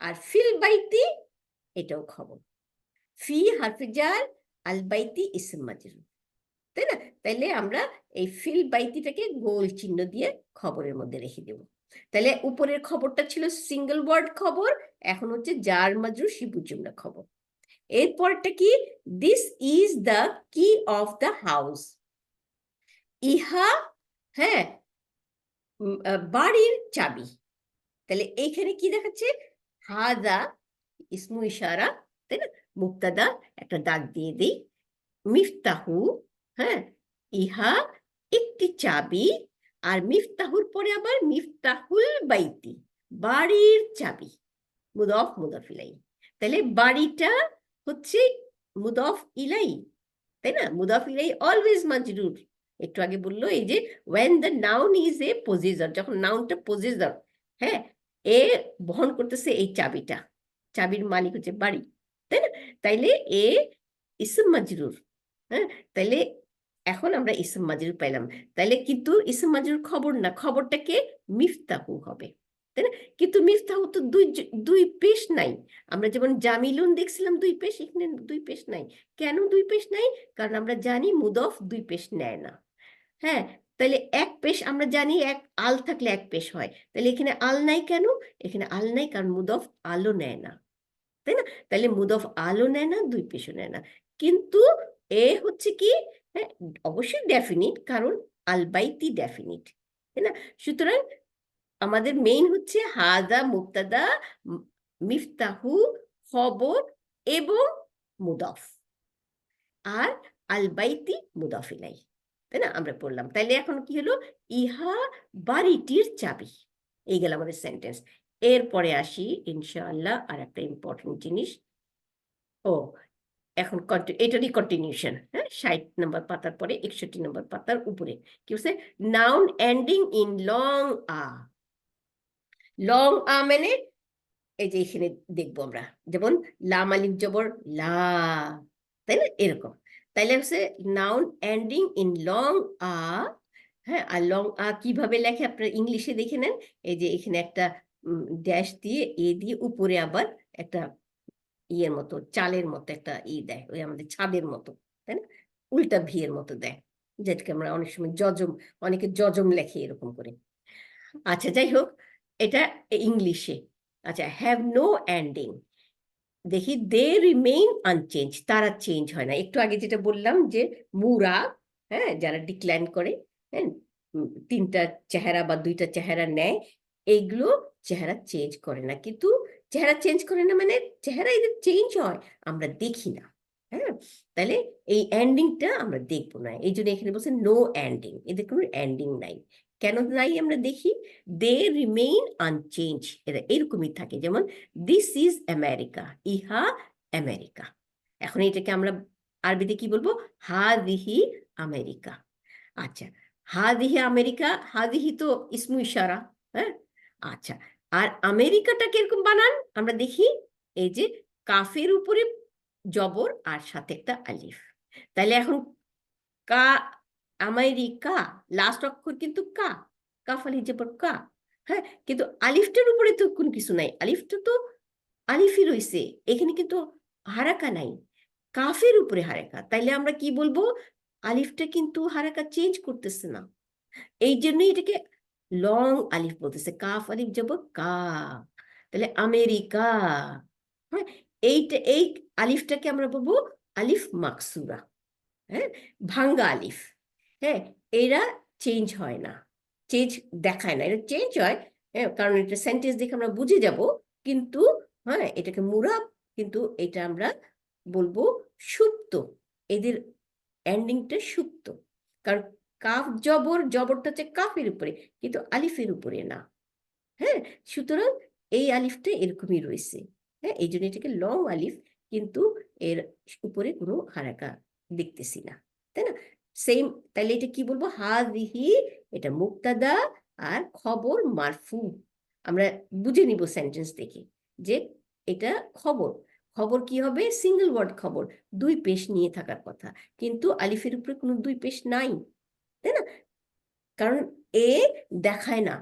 আর ফিল বাইতি এটাও খবর। ফি হারফে জার, আল বাইতি ইসম মাজরুর, তাই না? তাইলে আমরা এই ফিল বাইতিটাকে গোল চিহ্ন দিয়ে খবরের মধ্যে রেখে দেব। তাহলে উপরের খবরটা ছিল সিঙ্গেল ওয়ার্ড খবর, এখন হচ্ছে জার মাজরুর শিবু জুমলা খবর। এরপরটা কি, দিস ইজ দ্য কি অফ দ্য হাউস। ইহা, হ্যাঁ, বাড়ির চাবি। তাহলে এইখানে কি দেখাচ্ছে, হাদা ইসমু ইশারা, তাই না? মুক্তাদা, একটা দাগ দিয়ে দিই, মিফতাহু, হ্যাঁ, ইহা একটি চাবি, আর মিফতাহুর পরে আবার মিফতাহুল বাইতি, বাড়ির চাবি, মুদফ মুদফ ইলাই। তাহলে বাড়িটা হচ্ছে মুদফ ইলাই, তাই না? মুদফ ইলাই অলওয়েজ মাজরুর। একটু আগে বললো এই যে when the noun is a possessor, যখন নাউনটা পজেসর, হ্যাঁ, এ বহন করতেছে এই চাবিটা, চাবির মালিক হচ্ছে বাড়ি, তাই না? তাইলে এ ইসম মাজরুর। হ্যাঁ, তাইলে এখন আমরা ইসম মাজরুর পাইলাম। তাইলে কিন্তু ইসম মাজরুর খবর না, খবরটাকে মিফতাহু হবে, তাই না? কিন্তু মিফতাহু তো দুই দুই পেশ নাই। আমরা যেমন জামিলুন দেখছিলাম দুই পেশ, এখানে দুই পেশ নাই। কেন দুই পেশ নাই? কারণ আমরা জানি মুদফ দুই পেশ নেয় না। হ্যাঁ, তাহলে এক পেশ আমরা জানি, এক আল থাকলে এক পেশ হয়, তাহলে এখানে আল নাই কেন? এখানে আল নাই কারণ মুদফ আলো নেয় না, তাই না? তাহলে মুদফ আলো নেয় না, দুই পেশও নেয় না। কিন্তু এ হচ্ছে কি, হ্যাঁ, অবশ্যই ডেফিনিট, কারণ আল বাইতি ডেফিনিট, তাই না? সুতরাং আমাদের মেইন হচ্ছে হাদা মুবতাদা, মিফতাহু খবর এবং মুদফ, আর আল বাইতি মুদফ ইলাই, তাই না? আমরা পড়লাম। তাইলে এখন কি হলো, ইহা বাড়িটির চাবি। এই গেল আমাদের সেন্টেন্স। এরপরে আসি ইনশাআল্লাহ আর একটা ইম্পর্টেন্ট জিনিস। ও, এখন এটারই কন্টিনিউশন। হ্যাঁ, 60 নম্বর পাতার পরে 61 নম্বর পাতার উপরে কি বলছে, নাউন এন্ডিং ইন লং আ। লং আ মানে এই যে এখানে দেখবো আমরা, যেমন লাম আলিফ জবর লা, তাই না? এরকম। তাইলে হচ্ছে নাউন এন্ডিং ইন লং আ। হ্যাঁ, আর লং আ কিভাবে লেখে আপনারা ইংলিশে দেখে নেন। এই যে এখানে একটা ড্যাশ দিয়ে এ দিয়ে উপরে আবার একটা ইয়ের মতো, চালের মতো একটা দেয়, ওই আমাদের ছাদের মতো, তাই না? উল্টা ভিয়ের মতো দেয়, যেটাকে আমরা অনেক সময় যজম, অনেকে যজম লেখে এরকম করে। আচ্ছা, যাই হোক, এটা ইংলিশে। আচ্ছা, হ্যাভ নো এন্ডিং, দেখি দে রিমেইন আনচেঞ্জ, তারা চেঞ্জ হয় না। একটু আগে যেটা বললাম যে মুরা, হ্যাঁ, যারা ডিক্লাইন করে, হ্যাঁ, তিনটা চেহারা বা দুইটা চেহারা নেয়, এইগুলো চেহারা চেঞ্জ করে না। কিন্তু চেহারা চেঞ্জ করে না মানে চেহারা এদের চেঞ্জ হয়, আমরা দেখি না। হ্যাঁ, তাহলে এই এন্ডিংটা আমরা দেখবো না, এই জন্য এখানে বলছে নো এন্ডিং, এদের কোনো এন্ডিং নাই। কেন নাই আমরা দেখি, দে রিমেইন আনচেঞ্জ, এরা এরকমই থাকে। যেমন দিস ইজ আমেরিকা, ইহা আমেরিকা। এখন এটাকে আমরা আরবিতে কি বলবো, হাদিহি আমেরিকা। আচ্ছা, হাদিহি আমেরিকা, হাদিহি তো ইসমু ইশারা। হ্যাঁ, আচ্ছা, আর আমেরিকাটা কিরকম বানান আমরা দেখি, এই যে কাফের উপরে জবর আর সাথে একটা আলিফ। তাহলে এখন কা, আমেরিকা, লাস্ট অক্ষর কিন্তু কা, কাফ আলিফ জবর কা। হ্যাঁ, কিন্তু আলিফটার উপরে তো কোনো কিছু নাই, আলিফটা তো আলিফই রইছে, এখানে কিন্তু হারাকা নাই, কাফের উপরে হারাকা। তাইলে আমরা কি বলবো, আলিফটা কিন্তু হারাকা চেঞ্জ করতেছে না, এই জন্যই এটাকে লং আলিফ বলতেছে, কাফ আলিফ যাব কা। তাহলে আমেরিকা, হ্যাঁ, এইটা এই আলিফটাকে আমরা বলবো আলিফ মাকসুরা, হ্যাঁ, ভাঙ্গা আলিফ। হ্যাঁ, এরা চেঞ্জ হয় না, চেঞ্জ দেখায় না, এটা চেঞ্জ হয়, হ্যাঁ, কারণ এটা সেন্টেন্স দেখে আমরা বুঝে যাব, কিন্তু হ্যাঁ এটাকে মুরাব, কিন্তু এটা আমরা বলবো সুপ্ত, এদের এন্ডিংটা সুপ্ত, কারণ কাফ জবর, জবরটা হচ্ছে কাফের উপরে কিন্তু আলিফের উপরে না। হ্যাঁ, সুতরাং এই আলিফটা এরকমই রয়েছে। হ্যাঁ, এই জন্য এটাকে লং আলিফ, কিন্তু এর উপরে কোনো হারাকা দেখতেছি না, তাই না? সেম, তাহলে এটা কি বলবো, হাদিহি, এটা মুক্তাদা আর খবর মারফু। আমরা বুঝে নিব সেন্টেন্স দেখে যে এটা খবর, খবর কি হবে, সিঙ্গেল ওয়ার্ড খবর, দুই পেশ নিয়ে থাকার কথা, কিন্তু আলিফের উপরে কোনো দুই পেশ নাই, তাই না? কারণ এ দেখায় না,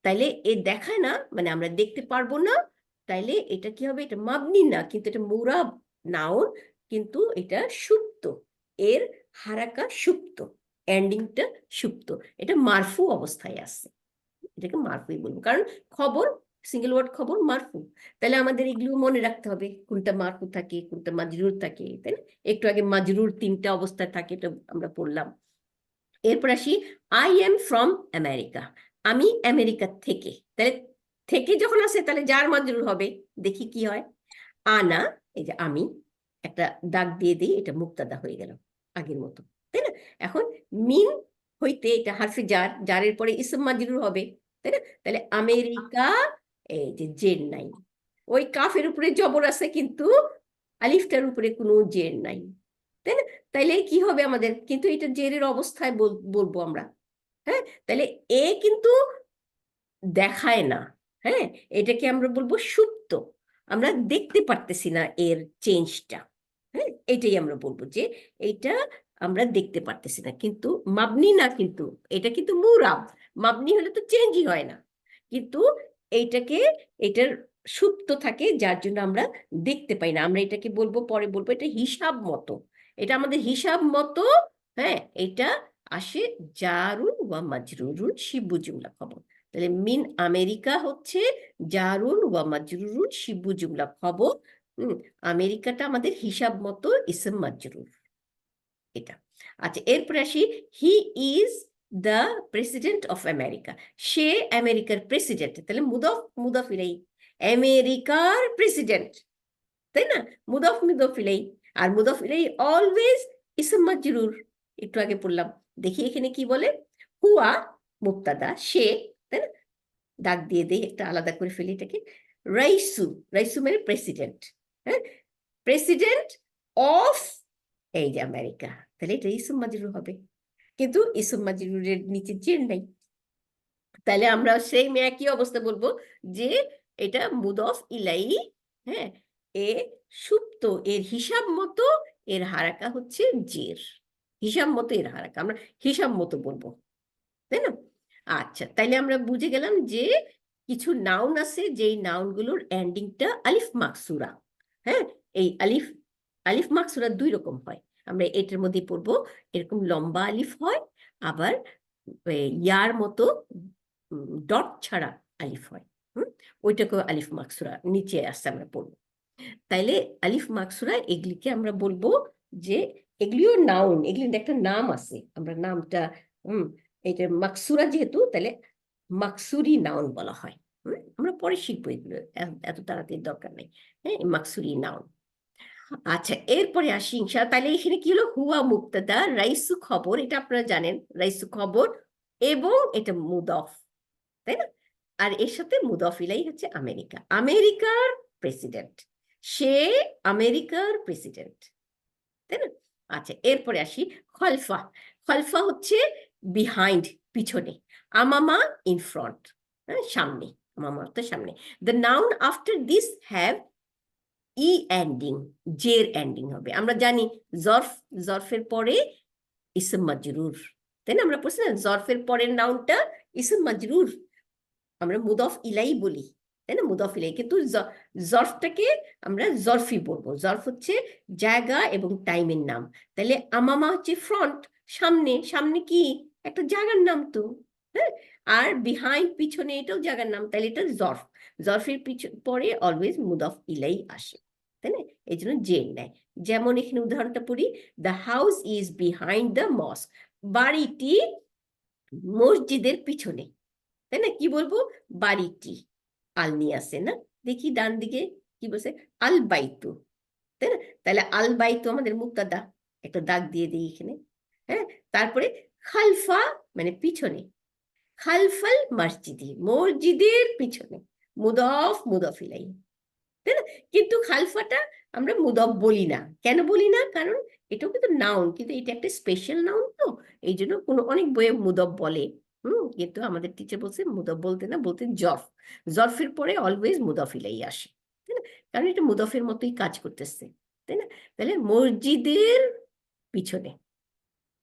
তাইলে এ দেখায় না মানে আমরা দেখতে পারবো না, তাইলে এটা কি হবে, এটা মাবনি না, কিন্তু এটা মুরাব নাউন, কিন্তু এটা সুপ্ত, এর হারাকা সুপ্ত, এন্ডিংটা সুপ্ত, এটা মারফু অবস্থায় আছে, এটাকে মারফুই বলবো, কারণ খবর সিঙ্গেল ওয়ার্ড খবর মারফু। তাহলে আমাদের এগুলো মনে রাখতে হবে, কোনটা মারফু থাকে কোনটা মাজরুর থাকে, তাই না? একটু আগে মাজরুর তিনটা অবস্থায় থাকে, এটা আমরা পড়লাম। এরপর আসি, আই এম ফ্রম আমেরিকা, আমি আমেরিকা থেকে। তাহলে থেকে যখন আসে তাহলে যার মাজরুর হবে, দেখি কি হয়, আনা, এই যে আমি, একটা দাগ দিয়ে দিই, এটা মুক্তাদা হয়ে গেল আগের মতো, তাই না? এখন মিন হইতে এটা হারফে জার, জারের পরে ইসম মাজরুর হবে, তাই না? তাহলে আমেরিকা, এই যে জের নাই, ওই কাফের উপরে জবর আছে কিন্তু আলিফটার উপরে কোনো জের নাই, তাই না? তাইলে কি হবে আমাদের, কিন্তু এটা জেরের অবস্থায় বলবো আমরা। হ্যাঁ, তাহলে এ কিন্তু দেখায় না, হ্যাঁ, এটাকে আমরা বলবো সুপ্ত, আমরা দেখতে পারতেছি না এর চেঞ্জটা। হ্যাঁ, এটাই আমরা বলবো যে এইটা আমরা দেখতে পারতেছি না, কিন্তু মাবনি না, কিন্তু এটা কিন্তু মুরাব, মাবনি হলে তো চেঞ্জই হয় না, কিন্তু এইটাকে, এটার সুপ্ত থাকে যার জন্য আমরা দেখতে পাই না, আমরা এটাকে বলবো, পরে বলবো এটা হিসাব মতো, এটা আমাদের হিসাব মতো। হ্যাঁ, এটা আসে জারুন ওয়া মাজরুরুন শিবু জুমলা খবর। তাহলে মিন আমেরিকা হচ্ছে জারুন ওয়া মাজরুরুন শিবু জুমলা খবর। আমেরিকাটা আমাদের হিসাব মতো ইসম মাজরুর, এটা। আচ্ছা, এরপরে আসি, he is the president of America, সে আমেরিকার প্রেসিডেন্ট, তাহলে মুদফ মুদফ ইলাইহি, আমেরিকার প্রেসিডেন্ট, তাই না? মুদফ মুদফ ইলাইহি, আর মুদফ ইলাইহি অলওয়েজ ইসম মাজরুর, একটু আগে পড়লাম, দেখি এখানে কি বলে, হুয়া মুবতাদা, সে, তাই না? দাগ দিয়ে দেই, একটা আলাদা করে ফেলি এটাকে, রাইসু, রাইসু মানে প্রেসিডেন্ট, হ্যাঁ, প্রেসিডেন্ট অফ, এই যে আমেরিকা, তাহলে এটা ইসম মাজরুর হবে, কিন্তু ইসম মাজরুরের নিচে জের নাই, তাহলে আমরা সেই একই অবস্থা বলবো যে এটা মুদফ ইলাইহি, হ্যাঁ, এ সুপ্ত, এর হিসাব মতো এর হারাকা হচ্ছে জের, হিসাব মতো এর হারাকা, আমরা হিসাব মতো বলবো, তাই না? আচ্ছা, তাইলে আমরা বুঝে গেলাম যে কিছু নাউন আছে যেই নাউনগুলোর এন্ডিংটা আলিফ মাকসুরা। হ্যাঁ, এই আলিফ, আলিফ মাকসুরা দুই রকম হয়, আমরা এটার মধ্যে পড়বো, এরকম লম্বা আলিফ হয়, আবার ইয়ার মতো ডট ছাড়া আলিফ হয়, ওইটাকে আলিফ মাকসুরা নিচে আসছে আমরা পড়বো। তাইলে আলিফ মাকসুরা এগুলিকে আমরা বলবো যে এগুলিও নাউন, এগুলির একটা নাম আছে, আমরা নামটা, এটা মাকসুরা যেহেতু, তাহলে মাকসুরি নাউন বলা হয়। আমরা পরে শিখবো এগুলো, এত তাড়াতাড়ি দরকার নেই। হ্যাঁ, মাকসুরি নাউন। আচ্ছা, এরপরে আসি ইনশাআল্লাহ, তাহলে এখানে কি হলো, হুয়া মুবতাদা, রাইসু খবর, এটা আপনারা জানেন, রাইসু খবর, এবং এটা মুদফ, তাই না? আর এর সাথে মুদফ ইলাইহি হচ্ছে আমেরিকা, আমেরিকার প্রেসিডেন্ট, সে আমেরিকার প্রেসিডেন্ট, তাই না? আচ্ছা, এরপরে আসি খলফা, খলফা হচ্ছে বিহাইন্ড, পিছনে, আমামা ইন ফ্রন্ট, সামনে, আমামা তো সামনে, the noun after this have E ending, জের এন্ডিং হবে। আমরা জানি জরফ, জরফের পরে ইসম মাজরুর, তাই না? আমরা পড়ছি না জরফের পরের নাউনটা ইসম মাজরুর, আমরা মুদফ ইলাই বলি, তাই না? মুদফ ইলাই, কিন্তু জরফটাকে আমরা জরফি বলবো। জরফ হচ্ছে জায়গা এবং টাইমের নাম। তাহলে আমামা হচ্ছে ফ্রন্ট, সামনে, সামনে কি একটা জায়গার নাম তো, হ্যাঁ? আর বিহাইন্ড, পিছনে, এটাও জায়গার নাম। তাহলে এটা জরফ, জরফের পরে অলওয়েজ মুদফ ইলাই আসে, তাই না? এই জন্য জের নেয়। যেমন এখানে উদাহরণটা পড়ি, the house is behind the mosque, বাড়িটি মসজিদের পিছনে, তাই না? কি বলবো? বাড়িটি, আল নিয়ে আসে না, দেখি ডান দিকে কি বলছে, আল বাইতু, তাই না? তাহলে আল বাইতু আমাদের মুক্তাদা, একটা দাগ দিয়ে দিই এখানে, হ্যাঁ? তারপরে খালফা মানে পিছনে, খালফাল মসজিদি, মসজিদের পিছনে, মুদফ মুদফ ইলাই, তাই না? কিন্তু খালফাটা আমরা মুদফ বলি না। কেন বলি না? কারণ এটাও কিন্তু নাউন, কিন্তু এটা একটা স্পেশাল নাউন, তো এই জন্য কোনো অনেক বইয়ে মুদফ বলে, কিন্তু আমাদের টিচার বলছে মুদফ বলতে না, বলতে জরফ। জরফের পরে অলওয়েজ মুদফ ইলাই আসে, তাই না? কারণ এটা মুদফের মতোই কাজ করতেছে, তাই না? তাহলে মসজিদের পিছনে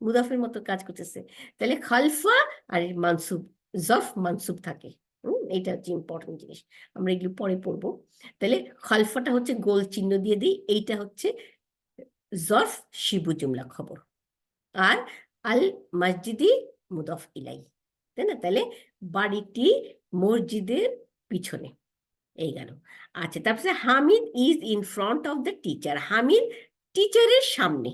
মুদাফের মতো কাজ করতেছে, তাহলে খালফা আর মানসুব, জরফ মানসুব থাকে। এইটা হচ্ছে ইম্পর্টেন্ট জিনিস, আমরা এগুলো পরে পড়বো। তাহলে খালফাটা হচ্ছে গোল চিহ্ন দিয়ে দিই, এইটা হচ্ছে জরফ শিবু জুমলা খবর, আর আল মসজিদি মুদফ ইলাই, তাই না? তাহলে বাড়িটি মসজিদের পিছনে, এই গেল। আচ্ছা, তারপরে Hamid is in front of the teacher, Hamid টিচারের সামনে,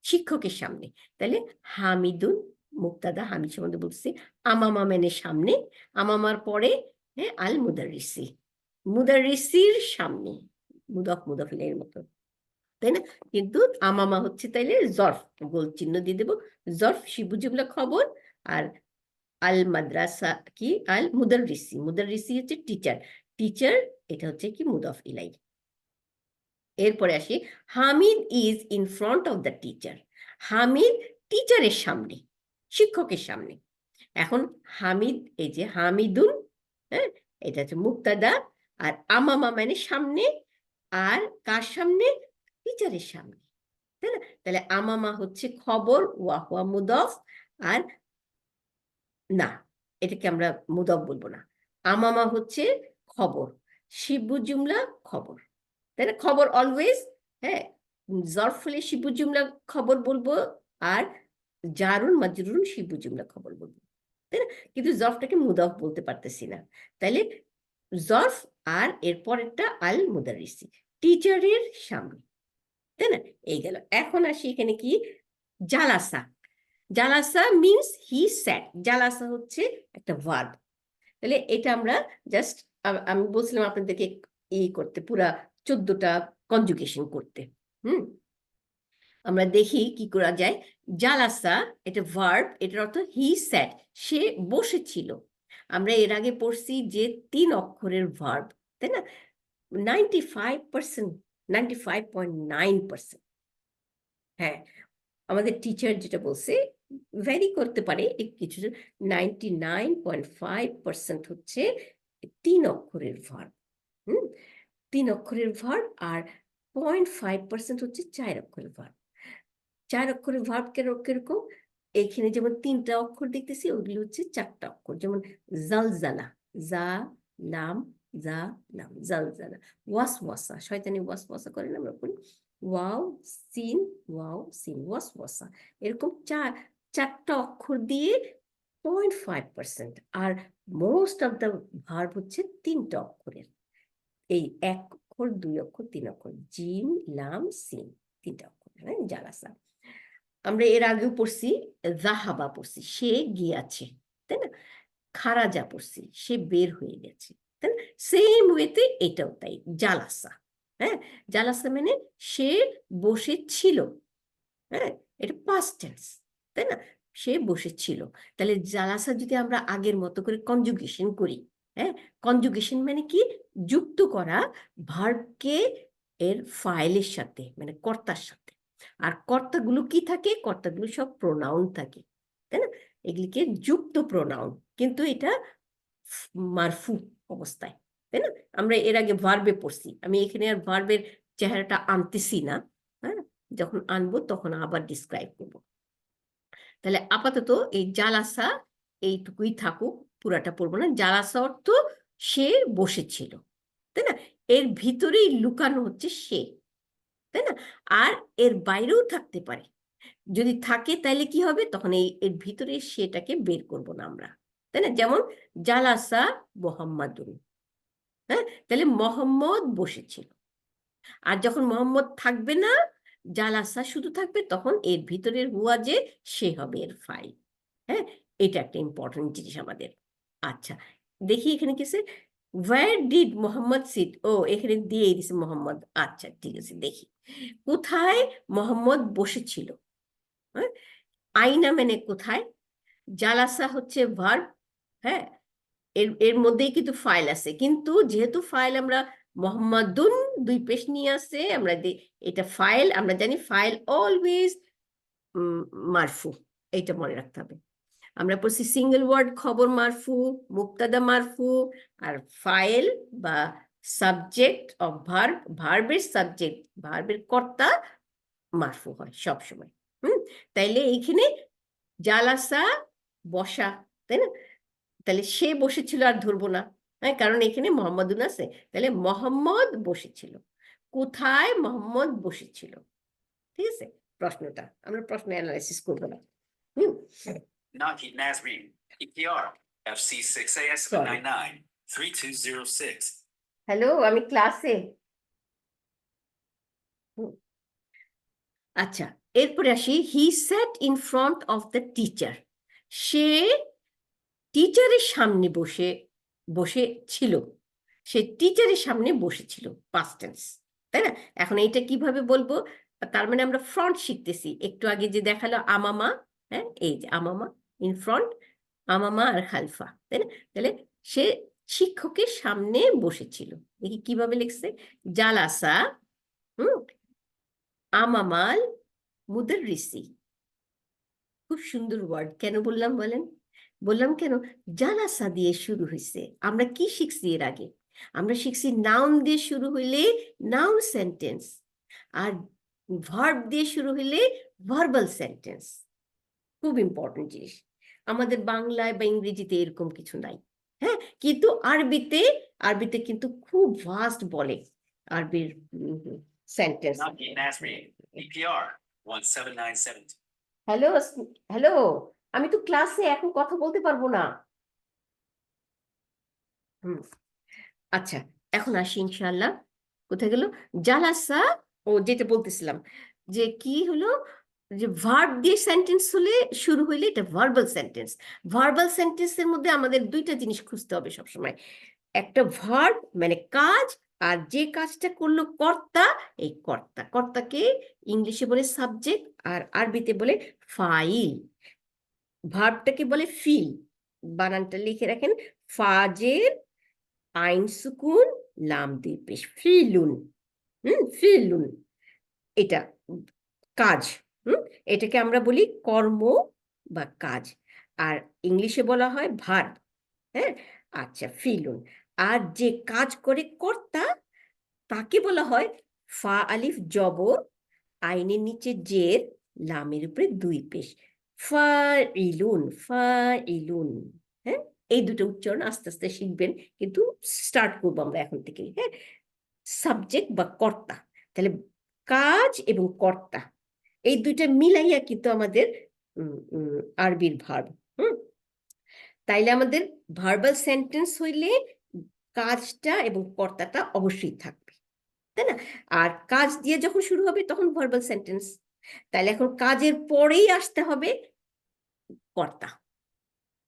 শিক্ষকের সামনে। তাহলে হামিদুন মুক্তাদা, হামিদ সম্বন্ধে বলছি, আমামা মানে সামনে, আমামার পরে হ্যাঁ আল মুদারিসি, মুদারিসির সামনে, মুদফ মুদফিলের মতো, তাই না? কিন্তু আমামা হচ্ছে তাইলে জরফ, গোল চিহ্ন দিয়ে দেবো, জরফ শিবু জুমলা খবর, আর আল মাদ্রাসা কি আল মুদারিসি, মুদারিসি হচ্ছে টিচার, টিচার এটা হচ্ছে কি মুদফ ইলাই। এরপরে আসি, Hamid is in front of the teacher, Hamid টিচারের সামনে, শিক্ষকের সামনে। এখন হামিদ, এই যে হামিদুন, হ্যাঁ, এটা হচ্ছে মুক্তাদা, আর আমামা মানে সামনে, আর কার সামনে? টিচারের সামনে, তাই না? তাহলে আমামা হচ্ছে খবর, ওয়াহুয়া মুদফ, আর না, এটাকে আমরা মুদফ বলবো না, আমামা হচ্ছে খবর, শিবু জুমলা খবর, তাই না? খবর অলওয়েজ, হ্যাঁ, জরফ হলে শিবু জুমলা খবর বলবো, আর জারুন মাজরুন শিবু জুমলা খবর বলবো, তাই না? কিন্তু জরফটাকে মুদফ বলতে পারতেছি না, তাইলে জরফ আর এরপরেরটা আল মুদারিসি, টিচারের সামনে, তাই না? এই গেল। এখন আসি এখানে কি, জালাসা, জালাসা মিনস হি স্যাট, জালাসা হচ্ছে একটা ভার্ব। তাহলে এটা আমরা জাস্ট, আমি বলছিলাম আপনাদেরকে করতে, পুরা 14টা কনজুগেশন করতে। আমরা দেখি কি করা যায়। জালাসা এটা ভার্ব, এটার অর্থ হি স্যাট, সে বসেছিল। আমরা এর আগে পড়ছি যে 3 অক্ষরের ভার্ব, তাই না? 95%, 95.9%, হ্যাঁ, আমাদের টিচার যেটা বলছে, ভ্যারি করতে পারে কিছু, 99.5% হচ্ছে 3 অক্ষরের ভার্ব। 3 অক্ষরের ভার্ব, আর 0.5% হচ্ছে 4 অক্ষরের ভার্ব। 4 অক্ষরের ভার্ব কিরকম, এখানে যেমন 3টা অক্ষর দেখতেছি, ওগুলি হচ্ছে 4টা অক্ষর, যেমন জালজালা, জা লাম জা লাম, জালজালা। ওয়াসওয়াসা, শয়তানি ওয়াসওয়াসা করেন আমরা বলি, ওয়াও সিন, ওয়াও সিন, ওয়াসওয়াসা। এরকম 4টা অক্ষর দিয়ে 0.5%, আর মোস্ট অফ দ্য ভার্ব হচ্ছে 3টা অক্ষরের, এই 1 অক্ষর 2 অক্ষর 3 অক্ষর, জিম লাম সিন, 3টা অক্ষর, হ্যাঁ, জালাসা। আমরা এর আগেও পড়ছি, জাহাবা পড়ছি, সে গিয়াছে, তাই না? খারাজা পড়ছি, সে বের হয়ে গেছে, তাই না? সেম ওয়েতে এটাও তাই, জালাসা, হ্যাঁ, জালাসা মানে সে বসেছিল, হ্যাঁ, এটা পাস্ট টেন্স, তাই না? সে বসেছিল। তাহলে জালাসা যদি আমরা আগের মতো করে কনজুগেশন করি, হ্যাঁ, কনজুগেশন মানে কি, যুক্ত করা ভার্বকে এর ফাইলের সাথে, মানে কর্তার সাথে। আর কর্তাগুলো কি থাকে? কর্তাগুলো সব প্রোনাউন থাকে, তাই না? এগুলিকে যুক্ত প্রোনাউন, কিন্তু এটা মারফু অবস্থায়, তাই না? আমরা এর আগে ভার্বে পড়ছি, আমি এখানে আর ভার্বের চেহারাটা আনতেছি না, হ্যাঁ, যখন আনবো তখন আবার ডিসক্রাইব করব। তাহলে আপাতত এই জালাসা এইটুকুই থাকুক, পুরাটা পড়বো না। জালাসা অর্থ সে বসেছিল, তাই না? এর ভিতরেই লুকানো হচ্ছে সে, তাই না? আর এর বাইরেও থাকতে পারে, যদি থাকে তাহলে কি হবে, তখন এর ভিতরে সেটাকে বের করব না আমরা, তাই না? যেমন জালাসা মোহাম্মদুন, হ্যাঁ, তাহলে মোহাম্মদ বসেছিল। আর যখন মোহাম্মদ থাকবে না, জালাসা শুধু থাকবে, তখন এর ভিতরের হুয়া যে সে হবে এর ফাইল। হ্যাঁ, এটা একটা ইম্পর্টেন্ট জিনিস আমাদের। আচ্ছা, দেখি এখানে কি আছে, ওয়্যার ডিড মোহাম্মদ সিট, ও এখানে দিয়ে দিছে মোহাম্মদ। আচ্ছা ঠিক আছে, দেখি কোথায় মোহাম্মদ বসেছিল। হ্যাঁ, আইনা মানে কোথায়, জালাসা হচ্ছে ভার্ব, হ্যাঁ, এর এর মধ্যেই কিন্তু ফাইল আছে, কিন্তু যেহেতু ফাইল আমরা মোহাম্মদুন দুই পেশ নিয়ে আসছে, আমরা এটা ফাইল, আমরা জানি ফাইল অলওয়েজ মারফু, এইটা মনে রাখতে হবে। আমরা পড়ছি সিঙ্গেল ওয়ার্ড খবর মারফু, মুক্তাদা মারফু, আর ফাইল বা সাবজেক্ট অফ ভার্ব, ভার্বের সাবজেক্ট, ভার্বের কর্তা মারফু হয় সব সময়। তাইলে এইখানে জালাসা বসা, তাই না? তাহলে সে বসেছিল আর ধরবো না, হ্যাঁ, কারণ এখানে মোহাম্মদুন আছে, তাহলে মোহাম্মদ বসেছিল। কোথায় মোহাম্মদ বসেছিল, ঠিক আছে? প্রশ্নটা আমরা প্রশ্ন অ্যানালাইসিস করবো না। Naki Nazreen, EPR, FC6AS799, 3206. Hello, আমি ক্লাসে। আচ্ছা, এরপরে আসি, he sat in front of the teacher, সে টিচারের সামনে বসে ছিল, সে টিচারের সামনে বসেছিল, পাস্ট টেন্স, তাই না? এখন এইটা কিভাবে বলবো, তার মানে আমরা ফ্রন্ট শিখতেছি, একটু আগে যে দেখালো আমামা, হ্যাঁ, এই যে আমামা ইন ফ্রন্ট, আমামা আর খালফা, তাই না? তাহলে সে শিক্ষকের সামনে বসেছিল। দেখি কিভাবে লিখছে, জালাসা আমামাল মুদাররিসি। খুব সুন্দর ওয়ার্ড, কেন বললাম বলেন? বললাম কেন, জালাসা দিয়ে শুরু হয়েছে। আমরা কি শিখছি এর আগে? আমরা শিখছি নাউন দিয়ে শুরু হইলে নাউন সেন্টেন্স, আর ভার্ব দিয়ে শুরু হইলে ভার্বাল সেন্টেন্স। খুব ইম্পর্টেন্ট জিনিস, আমাদের বাংলায় বা ইংরেজিতে এরকম কিছু নাই, হ্যাঁ, কিন্তু আরবিতে কিন্তু খুব ভাস্ট বলে আরবির সেন্টেন্স। হ্যালো হ্যালো, আমি তো ক্লাসে, এখন কথা বলতে পারবো না। আচ্ছা, এখন আসি ইনশাআল্লাহ, কোথায় গেল জালাসা, ও যেটা বলতেছিলাম, যে কি হলো, যে ভার্ব দিয়ে সেন্টেন্স হলে শুরু হইলে এটা ভার্বাল সেন্টেন্স। ভার্বাল সেন্টেন্সের মধ্যে আমাদের দুইটা জিনিস খুঁজতে হবে সবসময়, একটা ভার্ব মানে কাজ, আর যে কাজটা করলো কর্তা, এই কর্তাকে ইংলিশে বলে সাবজেক্ট, আর আরবিতে বলে ফাইল। ভার্বটাকে বলে ফিল, বানানটা লিখে রাখেন, ফাজের আইন সুকুন লাম দুই পেশ, ফিলুন। ফিলুন এটা কাজ, এটাকে আমরা বলি কর্ম বা কাজ, আর ইংলিশে বলা হয় ভার্ব, হ্যাঁ। আচ্ছা, ফিলুন। আর যে কাজ করে কর্তা, তাকে বলা হয় ফা আলিফ জবর, আইনের নিচে জের, লামের উপরে দুই পেশ, ফাইলুন, ফাইলুন। হ্যাঁ, এই দুটো উচ্চারণ আস্তে আস্তে শিখবেন, কিন্তু স্টার্ট করবো আমরা এখন থেকে, হ্যাঁ। সাবজেক্ট বা কর্তা, তাহলে কাজ এবং কর্তা এই দুইটা মিলাইয়া কিন্তু আমাদের আরবির ভার্ব। তাইলে আমাদের ভার্বাল সেন্টেন্স হইলে কাজটা এবং কর্তাটা অবশ্যই থাকবে, তাই না? আর কাজ দিয়ে যখন শুরু হবে তখন ভার্বাল সেন্টেন্স, তাহলে এখন কাজের পরেই আসতে হবে কর্তা,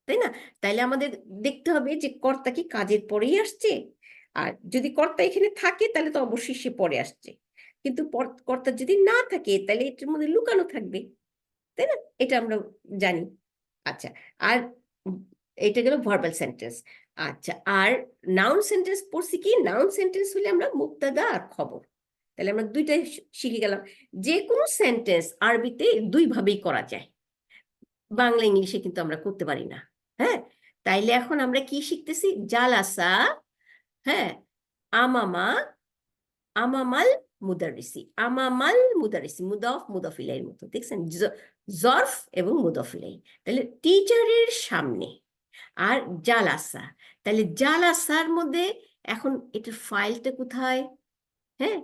তাই না? তাইলে আমাদের দেখতে হবে যে কর্তা কি কাজের পরেই আসছে, আর যদি কর্তা এখানে থাকে তাহলে তো অবশ্যই সে পরে আসছে, কিন্তু কর্তা যদি না থাকে তাহলে এটার মধ্যে লুকানো থাকবে, তাই না? এটা আমরা জানি। আচ্ছা, আর এটা গেল ভার্বাল সেন্টেন্স। আচ্ছা, আর নাউন সেন্টেন্স পড়ছি কি, নাউন সেন্টেন্স হলে আমরা মুক্তাদা আর খবর, তাহলে আমরা দুইটাই শিখে গেলাম। যে কোনো সেন্টেন্স আরবিতে দুই ভাবেই করা যায়, বাংলা ইংলিশে কিন্তু আমরা করতে পারি না, হ্যাঁ। তাইলে এখন আমরা কি শিখতেছি, জালাসা হ্যাঁ, আমামা, আমামাল মুদারিসি, আমামাল মুদারিসি, মুদফ মুদফিলাইয়ের মতো, দেখছেন জরফ এবং মুদফিলাই। তাহলে টিচারের সামনে। আর জালাসা, তাহলে জালাসার মধ্যে এখন এটার ফাইলটা কোথায়? হ্যাঁ,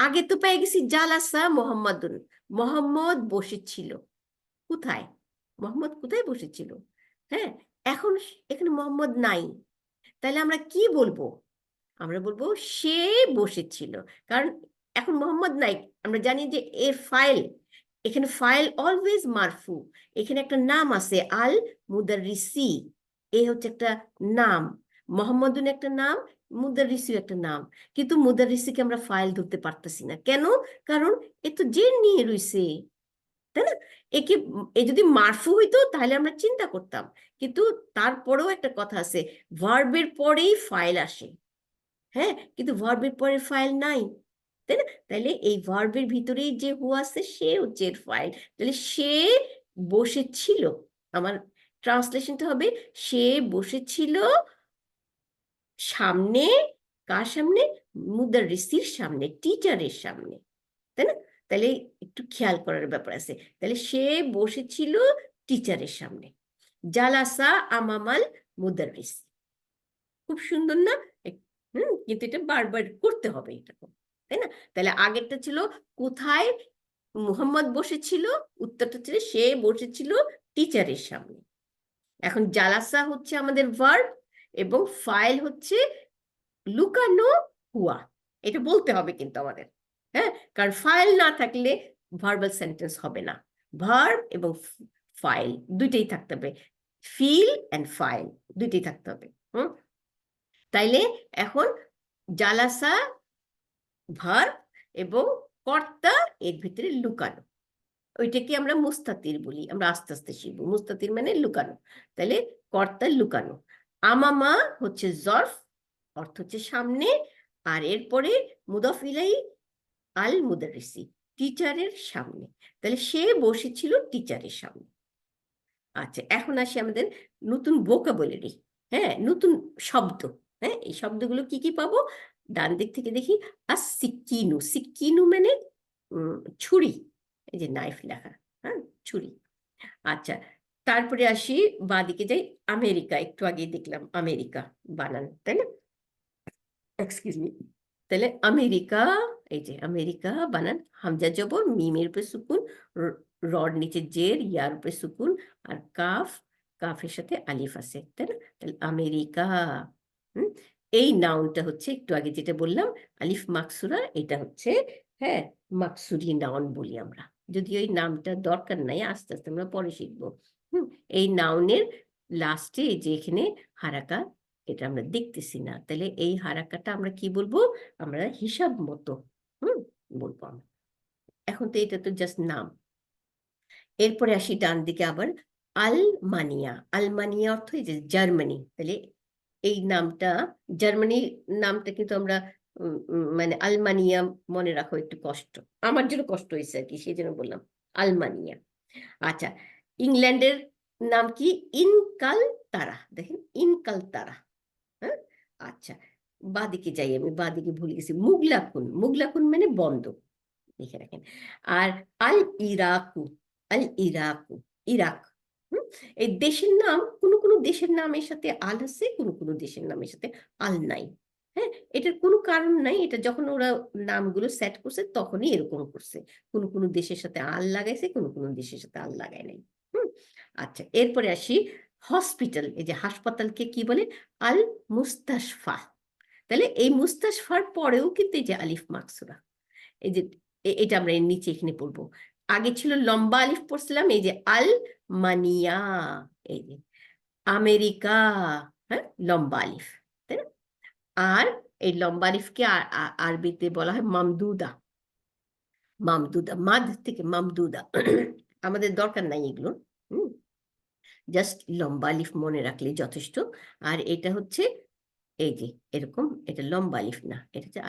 আগে তো পেয়ে গেছি জালাসা মোহাম্মদুন, মোহাম্মদ বসেছিল। কোথায়? মোহাম্মদ কোথায় বসেছিল? হ্যাঁ, এখন এখানে মোহাম্মদ নাই, তাহলে আমরা কি বলবো? আমরা বলবো সে বসেছিল, কারণ এখন মোহাম্মদ নাই। আমরা জানি যে এর ফাইল, এখানে ফাইল অলওয়েজ মারফু, এখানে একটা নাম আছে আল মুদাররিসি, এ হচ্ছে একটা নাম, মোহাম্মদুন একটা নাম, মুদাররিসি একটা নাম, কিন্তু মুদাররিসিকে আমরা ফাইল ধরতে পারতেছি না, কেন? কারণ এ তো জের নিয়ে রইছে, তাই না? একে এ যদি মারফু হইতো তাহলে আমরা চিন্তা করতাম, কিন্তু তারপরেও একটা কথা আছে, ভার্বের পরেই ফাইল আসে। হ্যাঁ, কিন্তু ভার্বের পরে ফাইল নাই, তাই না? তাহলে এই ভার্বের ভিতরেই যে হু আছে সে হচ্ছে এর ফাইল। তাহলে সে বসেছিল, আমার ট্রান্সলেশনটা হবে সে বসেছিল সামনে। কার সামনে? মুদাররিসির সামনে, টিচারের সামনে, তাই না? তাহলে একটু খেয়াল করার ব্যাপার আছে। তাহলে সে বসেছিল টিচারের সামনে, জালাসা আমামাল মুদাররিস। খুব সুন্দর না? কিন্তু এটা বারবার করতে হবে এটা, তাই না? তাহলে আগেরটা ছিল কোথায় মুহাম্মদ বসেছিল, উত্তরটা ছিল সে বসেছিল টিচারের সামনে। এখন জালাসা হচ্ছে আমাদের ভার্ব এবং ফাইল হচ্ছে লুকানো হুয়া, এটা বলতে হবে কিন্তু আমাদের। হ্যাঁ, কারণ ফাইল না থাকলে ভার্বাল সেন্টেন্স হবে না। ভার্ব এবং ফাইল দুইটাই থাকতে হবে, ফিল এন্ড ফাইল দুইটাই থাকতে হবে। তাইলে এখন জালাসা ভার্ব এবং কর্তা এর ভিতরে লুকানো, ওইটাকে আমরা মুস্তাতির বলি, আমরা আস্তে আস্তে শিখবো। মুস্তাতির মানে লুকানো, তাহলে কর্তা লুকানো। আমামা হচ্ছে জরফ, অর্থ হচ্ছে সামনে, আর এরপরে মুদাফ ইলাই আল মুদারিসি, টিচারের সামনে, তাহলে সে বসেছিল টিচারের সামনে। আচ্ছা, এখন আসি আমাদের নতুন ভোকাবুলারি, হ্যাঁ, নতুন শব্দ। হ্যাঁ, এই শব্দগুলো কি কি পাবো? ডান দিক থেকে দেখি, আর সিক্কিনু, সিক্কিনু মানে ছুরি, এই যে নাইফ লেখা, হ্যাঁ, ছুরি। আচ্ছা, তারপরে আসি বাঁদিকে যাই, আমেরিকা, একটু আগে দেখলাম আমেরিকা বানান, তাই না? Excuse me. তাহলে আমেরিকা, এই যে আমেরিকা বানান, হামজা জবর, মিমের উপরে সুকুন, রড নিচে জের, ইয়ার উপরে সুকুন, আর কাফ, কাফের সাথে আলিফ আছে, তাই না? তাহলে আমেরিকা। এই নাউনটা হচ্ছে একটু আগে যেটা বললাম আলিফ মাকসুরা, এটা হচ্ছে, হ্যাঁ, মাকসুরি নাউন বলি আমরা, যদিও এই নামটা দরকার নাই, আস্তে আস্তে আমরা পরে শিখবো। এই নাউনের লাস্টে যে এখানে হারাকা, এটা আমরা দেখতেছি না, তাহলে এই হারাকাটা আমরা কি বলবো? আমরা হিসাব মতো বলবো আমরা। এখন তো এটা তো জাস্ট নাম। এরপরে আসি ডান দিকে আবার, আলমানিয়া, আলমানিয়া অর্থ এই যে জার্মানি, তাহলে এই নামটা, জার্মানি নামটা কিন্তু আমরা মানে আলমানিয়া মনে রাখো একটু কষ্ট, আমার জন্য কষ্ট হয়েছে আর কি, সেই জন্য বললাম আলমানিয়া। আচ্ছা, ইংল্যান্ডের নাম কি? ইনকালতারা, দেখেন ইনকালতারা। হ্যাঁ, আচ্ছা, বাদিকে যাই, আমি বাদিকে ভুলে গেছি, মুগলাকুন, মুগলাকুন মানে বন্ধ, লিখে রাখেন। আর আল ইরাকু, আল ইরাকু, ইরাক। এই দেশের নাম, কোনো কোনো দেশের নামের সাথে আল আছে, কোনো কোনো দেশের নামের সাথে আল নাই। হ্যাঁ, এটার কোনো কারণ নাই, এটা যখন ওরা নামগুলো সেট করছে তখনই এরকম করছে, কোনো কোনো দেশের সাথে আল লাগাইছে, কোনো কোনো দেশের সাথে আল লাগায় নাই। আচ্ছা, এরপরে আসি হসপিটাল, এই যে হাসপাতালকে কি বলে? আল মুস্তাশফা। তাহলে এই মুস্তাশফার পরেও কিন্তু এই যে আলিফ মাকসুরা, এই যে এটা আমরা এর নিচে এখানে পড়বো, আগে ছিল লম্বা আলিফ পড়ছিলাম, এই যে আল মানিয়া, এই যে আমেরিকা, হ্যাঁ, লম্বা আলিফ, তাই না? আর এই লম্বা আলিফকে আরবিতে বলা হয় মামদুদা, মামদুদা, মাদ থেকে মামদুদা। আমাদের দরকার নাই এগুলো, জাস্ট লম্বা আলিফ মনে রাখলেই যথেষ্ট। আর এটা হচ্ছে এই যে এরকম, এটা লম্বা আলিফ না, এটা হচ্ছে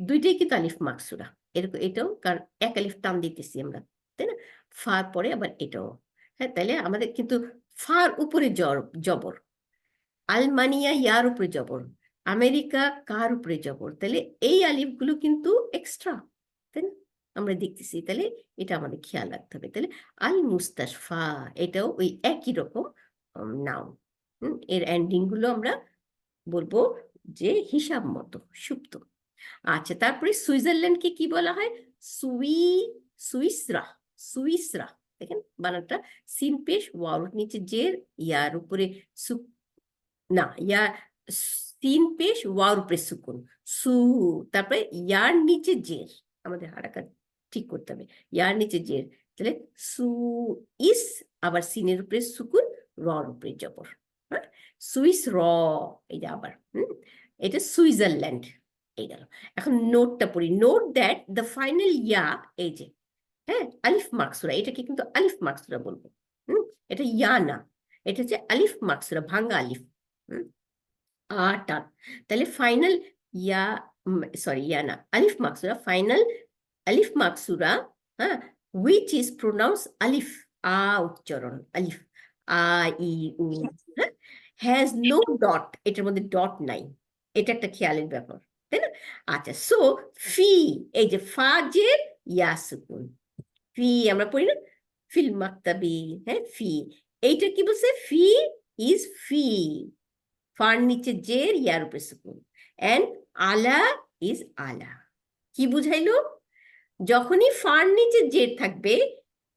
দুইটাই কিন্তু আলিফ মাকসুরা, এরকম এটাও, কারণ এক আলিফ টান দিতেছি আমরা, তাই না? ফার পরে আবার এটাও। হ্যাঁ, তাহলে আমাদের কিন্তু ফার উপরে জবর, আলমানিয়া ইয়ার উপরে জবর, আমেরিকা কার উপরে জবর, তাহলে এই আলিফগুলো কিন্তু এক্সট্রা, তাই না? আমরা দেখতেছি, তাহলে এটা আমাদের খেয়াল রাখতে হবে। তাহলে আল মুস্তাশফা এটাও ওই একই রকম নাউন। এর এন্ডিং গুলো আমরা বলবো যে হিসাব মতো সুপ্ত। আচ্ছা, তারপরে সুইজারল্যান্ডকে কি বলা হয়? সুইসরা। সুইসরা, দেখেন বানানটা সিন পেশ ওয়াওর নিচে জের, ইয়ার উপরে না ইয়া, সিন পেশ ওয়াওর উপরে সুকুন, সু, তারপরে ইয়ার নিচে জের, আমাদের হারাকাত ঠিক করতে হবে, ইয়ার নিচে জের, তাহলে সু ইস, আবার সিনের উপরে সুকুন, রর উপরে জবর, হ্যাঁ, সুইস র, এই যে আবার এটা সুইজারল্যান্ড, এই গেল। এখন নোটটা পড়ি। নোট দ্যাট দ্য ফাইনাল ইয়া, এই যে হ্যাঁ আলিফ মাকসুরা, এটাকে কিন্তু আলিফ মাকসুরা বলবো। এটা ইয়া না, এটা হচ্ছে আলিফ মাকসুরা, ভাঙ্গা আলিফ। টান, তাহলে ফাইনাল ইয়া, সরি ইয়া না, আলিফ মাকসুরা, ফাইনাল আলিফ মাকসুরা, হ্যাঁ, which is pronounced আলিফ, উচ্চারণ আলিফ, আ ই উ, হ্যাঁ, has no dot, এটার মধ্যে ডট নাই, এটা একটা খেয়ালের ব্যাপার, তাই না? আচ্ছা, সো ফি, এই যে ফা জের ইয়া সুকুন, ফি আমরা পড়ি না, ফিল মাকতাবি, হ্যাঁ ফি, এইটা কি বলছে? ফি ইজ ফি, ফার নিচে জের, ইয়ার উপরে সুকুন, এন্ড আলা ইজ আলা। কি বুঝাইলো? যখনই ফার নিচে জের থাকবে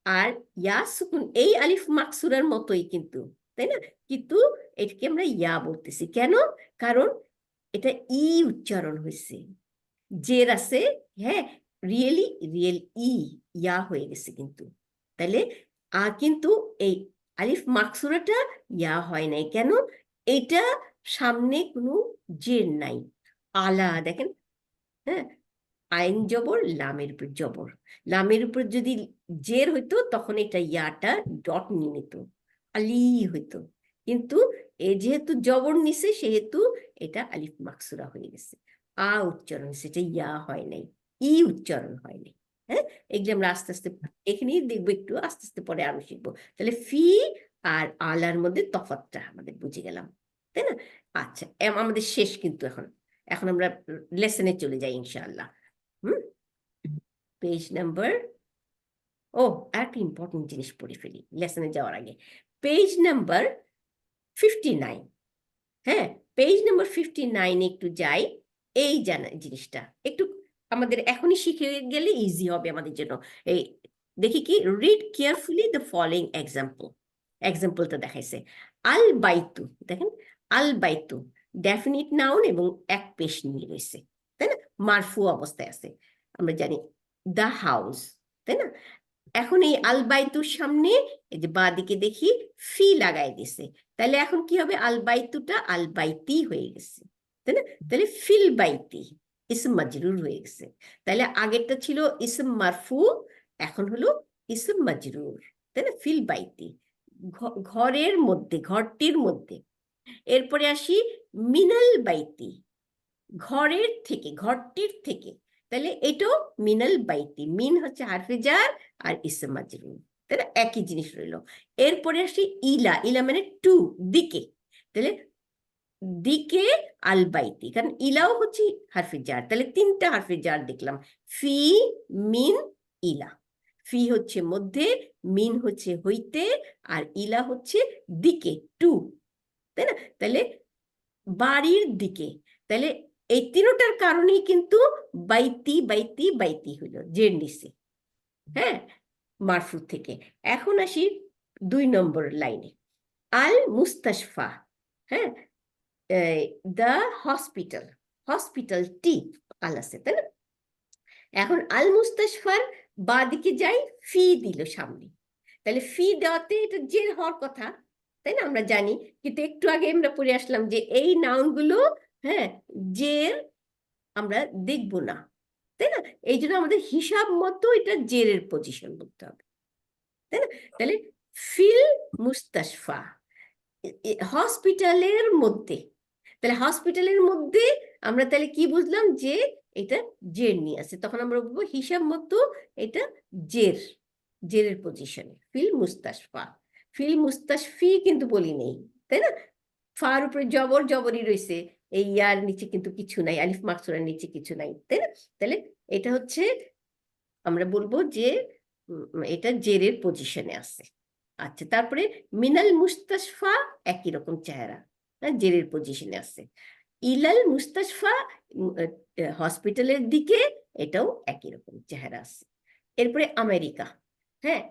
আর ইয়া সুকুন, এই আলিফ মাকসুরার মতোই কিন্তু, তাই না? কিন্তু এটাকে আমরা ইয়া বলতেছি কেন? কারণ এটা ই উচ্চারণ হয়েছে, জের আছে, হ্যাঁ, রিয়েল ই, ইয়া হয়ে গেছে কিন্তু, তাহলে কিন্তু এই আলিফ মাকসুরাটা ইয়া হয় নাই কেন? এটা সামনে কোনো জের নাই, আলা, দেখেন, হ্যাঁ, আইন জবর, লামের উপর জবর, লামের উপর যদি জের হইতো তখন এটা ইয়াটা ডট নিয়ে নিত, আলি হইতো, কিন্তু এ যেহেতু জবর নিছে সেহেতু এটা আলিফ মাকসুরা হয়ে গেছে, উচ্চারণ হয়েছে, এটা ইয়া হয় নাই, ই উচ্চারণ হয় নাই। হ্যাঁ, এগুলো আমরা আস্তে আস্তে এখানেই দেখবো, একটু আস্তে আস্তে পরে আরো শিখবো। তাহলে ফি আর আলার মধ্যে তফাৎটা আমাদের বুঝে গেলাম, তাই না? আচ্ছা, আমাদের শেষ কিন্তু এখন, এখন আমরা লেসনে চলে যাই ইনশাআল্লাহ। পেজ নাম্বার, একটা ইম্পর্টেন্ট জিনিস পড়ে ফেলি লেসনে যাওয়ার আগে। পেজ নাম্বার 59, হ্যাঁ, পেজ নাম্বার 59 একটু যাই। এই জিনিসটা একটু আমাদের এখনই শিখে গেলে ইজি হবে আমাদের জন্য। এই দেখি কি, read carefully the following example. এক্সাম্পলটা দেখাইছে, আল বাইতু, দেখেন আল বাইতু ডেফিনিট নাউন এবং এক পেশ নিয়ে রয়েছে, তাই না? মারফু অবস্থায় আছে, আমরা জানি দ্য হাউস, তাই না? এখন এই আল বাইতুর সামনে এই যে বাঁ দিকে দেখি ফি লাগাই দিছে, তাহলে এখন কি হবে? আল বাইতুটা আল বাইতি হয়ে গেছে, তাই না? তাহলে ফিল বাইতি ইসম মাজরুর হয়ে গেছে, তাহলে আগেরটা ছিল ইসম মারফু, এখন হলো ইসম মাজরুর, তাই না? ফিল বাইতি, ঘরের মধ্যে, ঘরটির মধ্যে। এরপরে আসি মিনাল বাইতি, ঘরের থেকে, ঘরটির থেকে, তাহলে এটাও মিনাল বাইতি, মিন হচ্ছে হারফে জার আর ইসম মাজরুর, তাহলে একই জিনিস রইলো। এরপরে আসি ইলা, ইলা মানে টু, দিকে, তাহলে দিকে আল বাইতি, কারণ ইলাও হচ্ছে হারফে জার, তাহলে তিনটা হারফে জার দেখলাম, ফি, মিন, ইলা। ফি হচ্ছে মধ্যে, মিন হচ্ছে হইতে, আর ইলা হচ্ছে দিকে, টু, তাই না? তাহলে বাড়ির দিকে, তাহলে এই তিনটার কারণেই কিন্তু বাইতি বাইতি বাইতি হইলো জের নিচে, হ্যাঁ, মারফু থেকে। এখন আসি 2 নম্বর লাইনে, আল মুস্তাশফা, হ্যাঁ, দ্য হসপিটাল, হসপিটাল টি আল আছে, তাই না? এখন আল মুস্তাশফার বা দিকে যাই, ফি দিল সামনে, তাহলে ফি দেওয়াতে এটা জের হওয়ার কথা, তাই না? আমরা জানি, কিন্তু একটু আগে আমরা পড়ে আসলাম যে এই নাউনগুলো, হ্যাঁ, জের আমরা দেখব না, তাই না? এই জন্য আমাদের হিসাব মতো এটা জেরের পজিশন বলতে হবে, তাই না? তাহলে ফিল মুস্তাশফা, হসপিটালের মধ্যে, তাহলে হসপিটালের মধ্যে আমরা তাহলে কি বুঝলাম? যে এটা জের নিয়ে আছে, তখন আমরা বলবো হিসাব মতো এটা জের, জেরের পজিশনে ফিল মুস্তাশফা। ফিল মুস্তাশফি কিন্তু বলি নেই, তাই না? ফার উপরে জবর, জবরই রয়েছে, এই ইয়ার নিচে কিন্তু কিছু নাই, আলিফ মাকসুরার নিচে কিছু নাই, তাই না? তাহলে এটা হচ্ছে আমরা বলবো যে এটা জেরের পজিশনে আছে। আচ্ছা, তারপরে মিনাল মুস্তাশফা একই রকম চেহারা, জেরের পজিশনে আছে। ইলাল মুস্তাশফা হসপিটালের দিকে, এটাও একই রকম চেহারা আছে। এরপরে আমেরিকা, হ্যাঁ,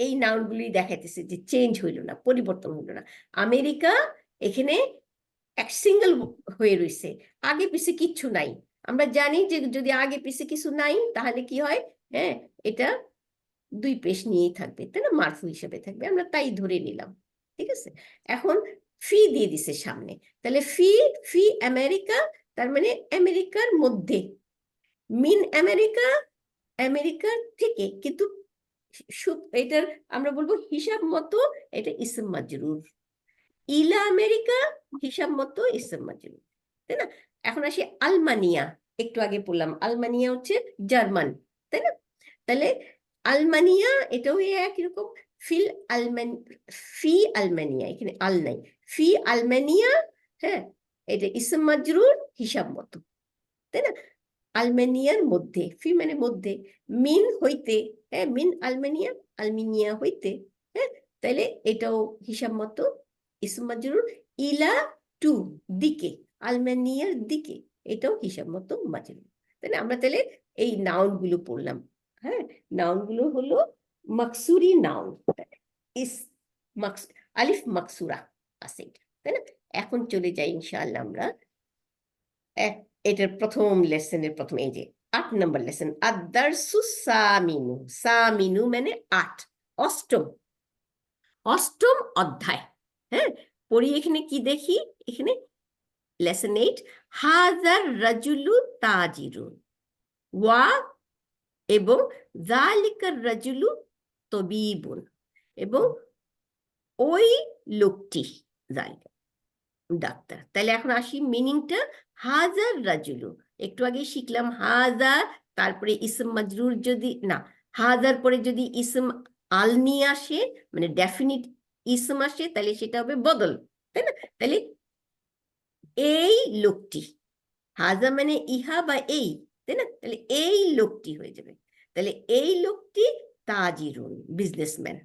এই নাউনগুলি দেখাইতেছে যে চেঞ্জ হইল না, পরিবর্তন হইল না। আমেরিকা এখানে এক সিঙ্গেল হয়ে রয়েছে, আগে পিছে কিচ্ছু নাই। আমরা জানি যে যদি আগে পিছে কিছু নাই তাহলে কি হয়, হ্যাঁ, এটা দুই পেশ নিয়েই থাকবে, তাই না, মারফু হিসেবে থাকবে, আমরা তাই ধরে নিলাম। ঠিক আছে, এখন ফি দিয়ে দিছে সামনে, তাহলে ফি ফি আমেরিকা, তার মানে আমেরিকার মধ্যে, মিন আমেরিকা, আমেরিকার থেকে, কিন্তু এটার আমরা বলবো হিসাব মতো এটা ইসম মাজরুর। ইলা আমেরিকা হিসাব মতো ইসম মাজরুর, তাই না? এখন আসি আলমানিয়া, একটু আগে বললাম আলমানিয়া হচ্ছে জার্মান, তাই না? তাহলে আলমানিয়া এটাও একই রকম, ফিল আলমান, ফি আলমানিয়া, এখানে আল নাই, ফি আলমানিয়া, হ্যাঁ, এটা ইসম মাজরুর হিসাব মতো, তাই না? আলমেনিয়ার মধ্যে, ফি মানে মধ্যে, মিন হইতে, হ্যাঁ, মিন আলমেনিয়া, আলমিনিয়া হইতে, হ্যাঁ, তাহলে এটাও হিসাব মতো ইসম মাজরুর। ইলা টু দিকে, আলমেনিয়ার দিকে, এটাও হিসাব মতো মাজরুর। তাই না? আমরা তাহলে এই নাউন গুলো পড়লাম, হ্যাঁ, নাউন গুলো হলো মাকসুরি নাউন, ইস মাকস, আলিফ মাকসুরা আছে, তাই না? এখন চলে যাই ইনশাআল্লাহ আমরা এটার প্রথম লেসনের প্রথম, এই যে 8 নম্বর লেসন, আদ-দারসু সামিনু, সামিনু মানে 8, অষ্টম, অষ্টম অধ্যায়। হ্যাঁ, পড়ি এখানে কি দেখি, এখানে লেসন 8, হাজার রাজুলু তাজিরুন, ওয়া এবং জালিকার রাজুলু তবিবুন, এবং ওই লোকটি, জালিকা ডাক্তার। তাহলে এখন আসি মিনিংটা, হাজার রাজুলু, একটু আগে শিখলাম হাজার, তারপরে ইসম মাজরুর যদি না, হাজার পরে যদি ইসম আল নিয়ে আসে, মানে ডেফিনিট ইসম আসে, তাহলে সেটা হবে বদল, তাই না? তাহলে এই লোকটি, হাজা মানে ইহা বা এই, তাই না? তাহলে এই লোকটি হয়ে যাবে, তাহলে এই লোকটি তাজিরুন, বিজনেসম্যান,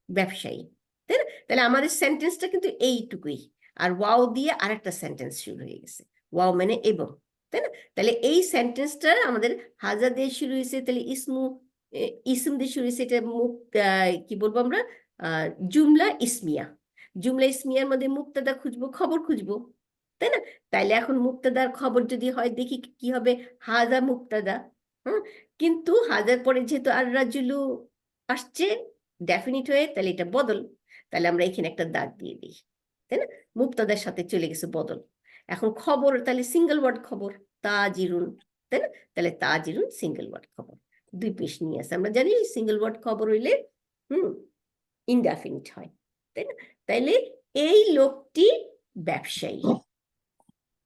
ব্যবসায়ী, তাই না? তাহলে আমাদের সেন্টেন্সটা কিন্তু এইটুকুই, আর ওয়াও দিয়ে আরেকটা সেন্টেন্স শুরু হয়ে গেছে, ওয়াও মানে এবং, তাই না? তাহলে এই সেন্টেন্সটা আমাদের হাজা দিয়ে শুরু হয়েছে, তাহলে ইসমু, ইসম দিয়ে শুরু হয়েছে, এটা কি বলবো আমরা, জুমলা ইসমিয়া, জুমলা ইসমিয়ার মধ্যে মুক্তাদা খুঁজবো, খবর খুঁজবো, তাই না? তাইলে এখন মুক্তাদার খবর যদি হয়, দেখি কি হবে, হাজা মুক্তাদা, হুম, কিন্তু হাজার পরে যেহেতু আর রাজুলু আসছে ডেফিনিট হয়ে, তাহলে এটা বদল, তাহলে আমরা এখানে একটা দাগ দিয়ে দিই, তাই না? মুক্তাদার সাথে চলে গেছে বদল। এখন খবর, তাহলে সিঙ্গেল ওয়ার্ড খবর, তাজিরুন, তাই না? তাহলে তাজিরুন সিঙ্গেল ওয়ার্ড খবর, দুই পেশ নিয়ে আসে, আমরা জানি সিঙ্গেল ওয়ার্ড খবর হইলে ইনডেফিনিট হয়, তাই না? তাইলে এই লোকটি ব্যবসায়ী,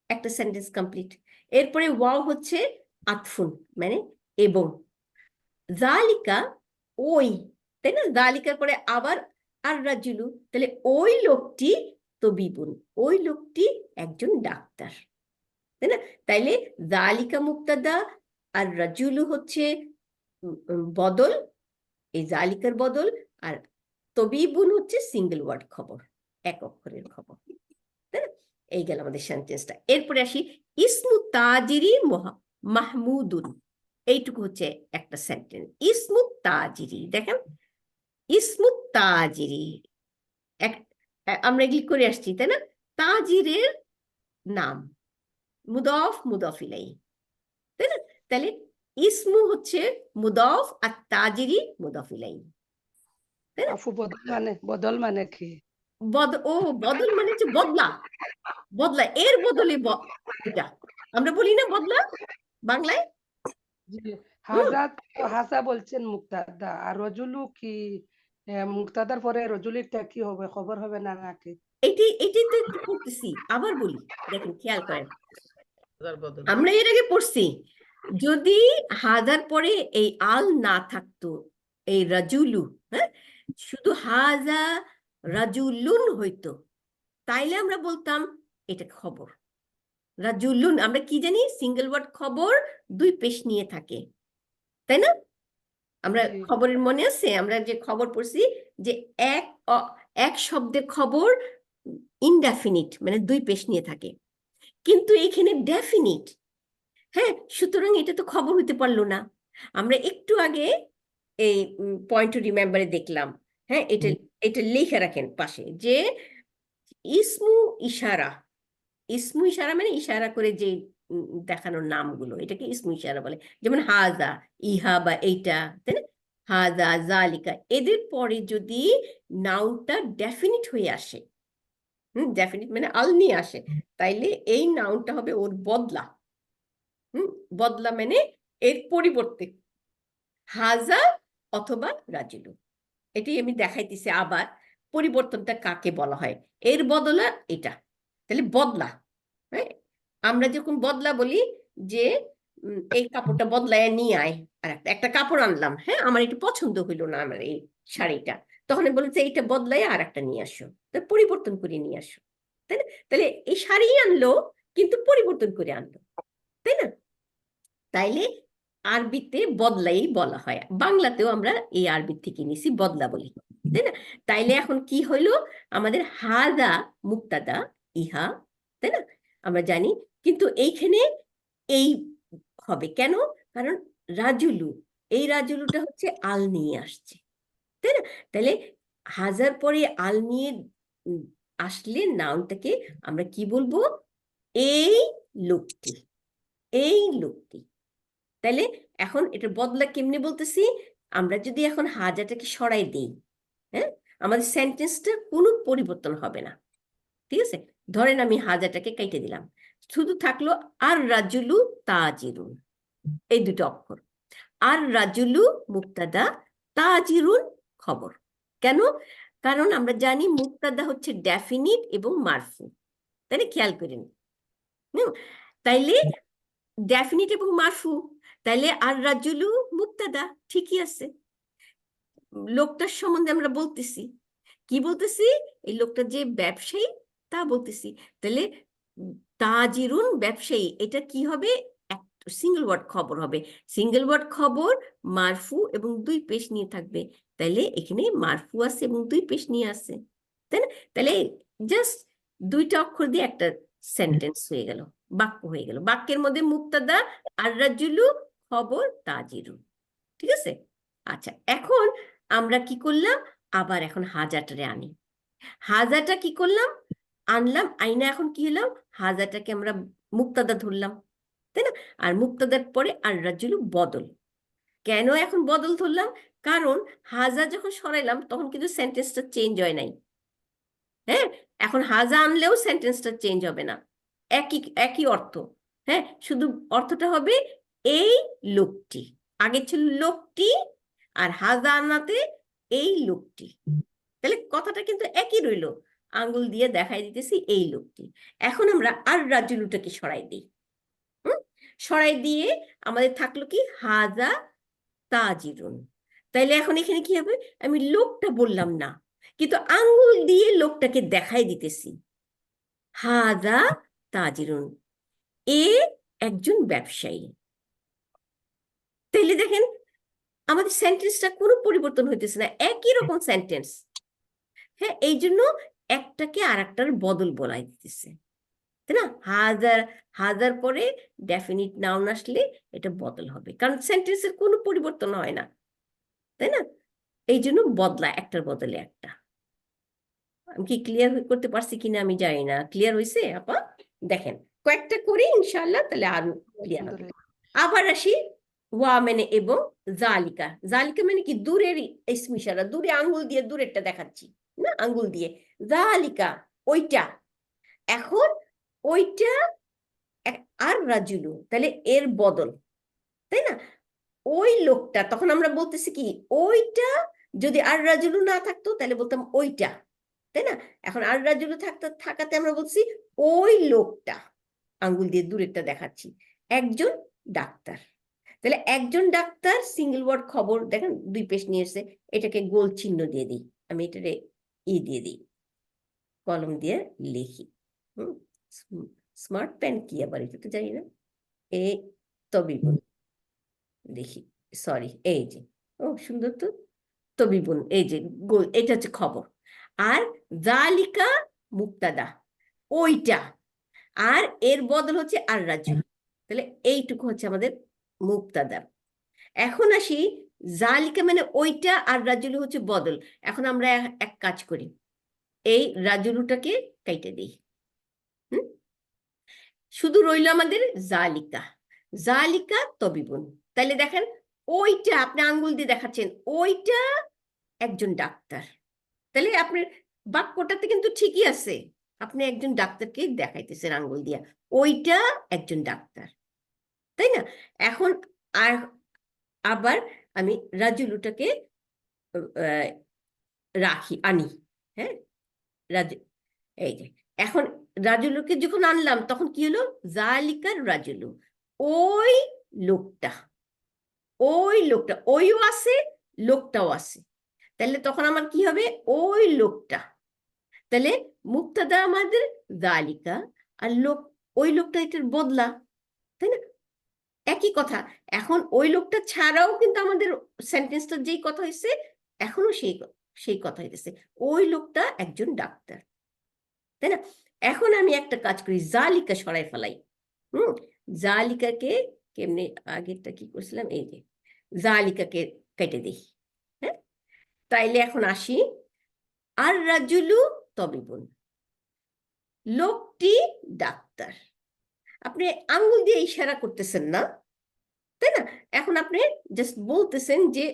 একটা সেন্টেন্স কমপ্লিট। এরপরে ওয়াও হচ্ছে আতফুন, মানে এবং, জালিকা ওই, তাই না? জালিকার পরে আবার আর রাজুলু, তাহলে ওই লোকটি তবিবুন, ওই লোকটি একজন ডাক্তার, তাই না? তাইলে জালিকা মুক্তাদা, আর রাজুলু হচ্ছে বদল, এই জালিকার বদল, আর তবিবুন হচ্ছে সিঙ্গেল ওয়ার্ড খবর, এক অক্ষরের খবর, তাই না? এই গেল আমাদের সেন্টেন্সটা। এরপরে আসি ইসমু তাজিরি মাহমুদুন, এইটুকু হচ্ছে একটা সেন্টেন্স, ইসমু তাজিরি, দেখেন ইসমু তাজিরি, আমরা এগুলি করে আসছি, তাই না? তাজিরের নাম, মুদফ মুদফ ইলাইহি, তাই না? তাহলে ইসমু হচ্ছে মুদফ, আর তাজিরি মুদফ ইলাইহি, তাই না? আপু বদল মানে কি? ও বদল মানে হচ্ছে বদলা, বদলা, এর বদলে এটা আমরা বলি না বদলা বাংলায়। হাজা বলছেন মুক্তাদা, আর রজুলু কি মুক্তাদার পরে রজুলিটা কি হবে, খবর হবে না নাকি? এইটাই তো একটু পড়তেছি, আবার বলি, দেখেন খেয়াল করেন, আমরা এর আগে পড়ছি, যদি হাজার পরে এই আল না থাকতো, এই রাজুলু, হ্যাঁ, শুধু হাজা রাজুলুন হইতো, তাইলে আমরা বলতাম এটা খবর, রাজুলুন আমরা কি জানি সিঙ্গেল ওয়ার্ড খবর দুই পেশ নিয়ে থাকে, তাই না? আমরা জি খবরের মনে আছে আমরা যে খবর পড়ছি যে এক শব্দের খবর ইনডেফিনিট মানে দুই পেশ নিয়ে থাকে, কিন্তু এখানে ডেফিনিট। হ্যাঁ, সুতরাং এটা তো খবর হতে পারলো না। আমরা একটু আগে এই পয়েন্ট টু রিমেম্বারে দেখলাম, হ্যাঁ, এটা এটা লিখে রাখেন পাশে যে ইসমু ইশারা, ইসমু ইশারা মানে ইশারা করে যে দেখানোর নামগুলো, এটাকে ইসমু ইশারা বলে। যেমন হাজা, ইহা বা এইটা, তাই না? হাজা, জালিকা, এদের পরে যদি নাউনটা ডেফিনিট হয়ে আসে, ডেফিনিট মানে আল নিয়ে আসে, তাইলে এই নাউনটা হবে ওর বদলা। বদলা মানে এর পরিবর্তে হাজা অথবা রাজুলু। এটি আমি দেখাইতেছি আবার পরিবর্তনটা কাকে বলা হয়, এর বদলা এটা, তাহলে বদলা। হ্যাঁ, আমরা যখন বদলা বলি যে এই কাপড়টা বদলায় নিয়ে আয়, আর একটা কাপড় আনলাম, হ্যাঁ, আমার একটু পছন্দ হইলো না আমার এই শাড়িটা, তখন আমি বলি যে এইটা বদলায় আর একটা নিয়ে আসো, পরিবর্তন করে নিয়ে আসো, তাই না? তাহলে এই শাড়ি আনলো কিন্তু পরিবর্তন করে আনলো, তাই না? তাইলে আরবিতে বদলাই বলা হয়, বাংলাতেও আমরা এই আরবি থেকে নিছি বদলা বলি, তাই না? তাইলে এখন কি হইলো, আমাদের হাদা মুক্তাদা, ইহা, তাই না? আমরা জানি, কিন্তু এইখানে এই হবে কেন? কারণ রাজুলু, এই রাজুলুটা হচ্ছে আল নিয়ে আসছে, তাই না? তাহলে হাজার পরে আল নিয়ে আসলে নাউনটাকে আমরা কি বলবো, এই লোকটি, এই লোকটি। তাইলে এখন এটা বদলা কেমনে বলতেছি, আমরা যদি এখন হাজাটাকে সরাই দিই, হ্যাঁ, আমাদের সেন্টেন্সটা কোনো পরিবর্তন হবে না, ঠিক আছে? ধরেন আমি হাজাটাকে কেটে দিলাম, শুধু থাকলো আর রাজুলু তাজিরুন, এই দুটো অক্ষর। আর রাজুলু মুক্তাদা, তাজিরুন খবর। কেন? কারণ আমরা জানি মুক্তাদা হচ্ছে ডেফিনিট এবং মারফু, তাই না? খেয়াল করেন। তাইলে ডেফিনিট এবং মারফু, তাইলে আর রাজুলু মুক্তাদা, ঠিকই আছে। লোকটার সম্বন্ধে আমরা বলতেছি, কি বলতেছি, এই লোকটা যে ব্যবসায়ী তা বলতেছি। তাহলে তাজিরুন ব্যবসায়ী, এটা কি হবে, সিঙ্গেল ওয়ার্ড খবর হবে। সিঙ্গেল ওয়ার্ড খবর মারফু এবং দুই পেশ নিয়ে থাকবে, তাইলে এখানে মারফু আছে এবং দুই পেশ নিয়ে আছে, তাই না? তাহলে জাস্ট দুইটা অক্ষর দিয়ে একটা সেন্টেন্স হয়ে গেল, বাক্য হয়ে গেল। বাক্যের মধ্যে মুক্তাদা আর রাজুলু, খবর তাজিরুন, ঠিক আছে? আচ্ছা, এখন আমরা কি করলাম, আবার এখন হাজারটারে আনি। হাজারটা কি করলাম, আনলাম, আইনা এখন কি হলাম, হাজারটাকে আমরা মুক্তাদা ধরলাম, তাই না? আর মুক্তাদার পরে আর রাজুলু বদল। কেন এখন বদল ধরলাম? কারণ হাজা যখন সরাইলাম তখন কিন্তু সেন্টেন্সটা চেঞ্জ হয় নাই, হ্যাঁ। এখন হাজা আনলেও সেন্টেন্সটা চেঞ্জ হবে না, একই একই অর্থ, হ্যাঁ, শুধু অর্থটা হবে এই লোকটি, আগে ছিল লোকটি, আর হাজা আনাতে এই লোকটি, তাহলে কথাটা কিন্তু একই রইলো, আঙ্গুল দিয়ে দেখাই দিতেছি এই লোকটি। এখন আমরা আর রাজুলুটাকে সরাই দিই, সরাই দিয়ে আমাদের থাকলো কি, হাজা তাজিরুন। তাইলে এখন এখানে কি হবে, আমি লোকটা বললাম না, কিন্তু আঙ্গুল দিয়ে লোকটাকে দেখাই দিতেছি, হাজা তাজিরুন, এ একজন ব্যবসায়ী। তাইলে দেখেন আমাদের সেন্টেন্সটা কোনো পরিবর্তন হইতেছে না, একই রকম সেন্টেন্স, হ্যাঁ। এই জন্য একটাকে আর একটার বদল বলাই দিতেছে, তাই না? হাজার, হাজার পরে ডেফিনিট নাউন আসলে এটা বদল হবে, কারণ সেন্টেন্সের কোনো পরিবর্তন হয় না, তাই না? এই জন্য বদলা, একটার বদলে একটা। আমি কি ক্লিয়ার করতে পারছি কিনা আমি জানি না, ক্লিয়ার হয়েছে আপা? দেখেন কয়েকটা করি ইনশাল্লাহ, তাহলে আর ক্লিয়ার হবে। আবার আসি, ওয়া মানে এবং, জালিকা, জালিকা মানে কি, দূরের ইসম ইশারা, দূরে আঙ্গুল দিয়ে দূরেরটা দেখাচ্ছি না, আঙ্গুল দিয়ে, জালিকা ওইটা। এখন ওইটা আর রাজুলু, তাহলে এর বদল, তাই না? ওই লোকটা, তখন আমরা বলতেছি কি, ওইটা যদি আর রাজুলু না থাকতো তাহলে বলতাম ওইটা, তাই না? এখন আর রাজুলু থাকাতে আমরা বলছি ওই লোকটা, আঙ্গুল দিয়ে দূরেরটা দেখাচ্ছি, একজন ডাক্তার। তাহলে একজন ডাক্তার সিঙ্গেল ওয়ার্ড খবর, দেখেন দুই পেশ নিয়ে এসে, এটাকে গোল চিহ্ন দিয়ে দিই, আমি এটারে দিয়ে দিই, কলম দিয়ে লিখি, স্মার্ট পেন কি আবার, এটা তো জানি না। এ তবিবুন, দেখি, সরি, এই যে, ও সুন্দর তো, তবিবুন, এই যে গোল, এটা হচ্ছে খবর। আর জালিকা মুক্তাদা, ওইটা, আর এর বদল হচ্ছে আর রাজু। তাহলে এইটুকু হচ্ছে আমাদের মুক্তাদা। এখন আসি, জালিকা মানে ওইটা, আর রাজুলু হচ্ছে বদল। এখন আমরা এক কাজ করি, এই রাজুলুটাকে কাইটে দিই। হুম, শুধু রইল আমাদের জালিকা। জালিকা তবিবুন। তাহলে দেখেন, ওইটা, আপনি আঙ্গুল দিয়ে দেখাচ্ছেন, ওইটা একজন ডাক্তার। তাহলে আপনার বাক্যটাতে কিন্তু ঠিকই আছে, আপনি একজন ডাক্তারকে দেখাইতেছেন আঙ্গুল দিয়া, ওইটা একজন ডাক্তার, তাই না? এখন আর আবার আমি রাজুলুটাকে আহ, রাখি, আনি। হ্যাঁ, রাজু, এই যে, এখন রাজুলুকে যখন আনলাম তখন কি হলো, জালিকার রাজুলু, ওই লোকটা, ওই লোকটা, ওইও আছে, লোকটাও আছে। তাহলে তখন আমার কি হবে, ওই লোকটা। তাহলে মুক্তাদা আমাদের জালিকা, আর লোক, ওই লোকটা এটার বদলা, তাই না? একই কথা। এখন ওই লোকটা ছাড়াও কিন্তু আমাদের সেন্টেন্সটা যেই কথা হয়েছে, এখনো সেই সেই কথা হইতেছে, ওই লোকটা একজন ডাক্তার, তাই না? এখন আমি একটা কাজ করি, জালিকা সরাই ফেলাই। জালিকাকে কেমনে, আগেরটা কি করছিলাম, এই যে জালিকাকে কেটে দিই। হ্যাঁ, তাইলে এখন আসি, আর রাজুলু তবিবুন, লোকটি ডাক্তার। আপনি আঙ্গুল দিয়ে ইশারা করতেছেন না, তাই না? এখন আপনি জাস্ট বলতেছেন যে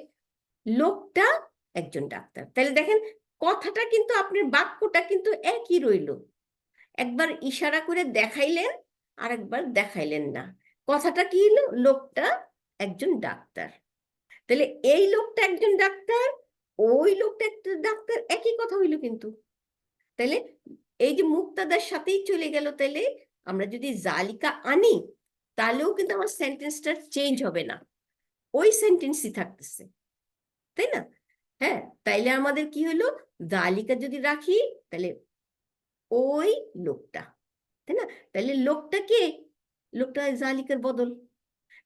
লোকটা একজন ডাক্তার। তাহলে দেখেন, কথাটা কিন্তু, আপনার বাক্যটা কিন্তু একই রইল। একবার ইশারা করে দেখাইলেন, আর একবার দেখাইলেন না। কথাটা কি হলো, লোকটা একজন ডাক্তার। তাহলে এই লোকটা একজন ডাক্তার, ওই লোকটা একটা ডাক্তার, একই কথা হইলো কিন্তু। তাহলে এই যে মুক্তাদার সাথেই চলে গেল, তাহলে আমরা যদি জালিকা আনি, তাহলেও কিন্তু আমার সেন্টেন্সটা চেঞ্জ হবে না, ওই সেন্টেন্সই থাকতেছে, তাই না? হ্যাঁ, তাইলে আমাদের কি হলো, জালিকা যদি রাখি, তাহলে ওই লোকটা, তাই না? তাহলে লোকটা কে, লোকটা জালিকার বদল।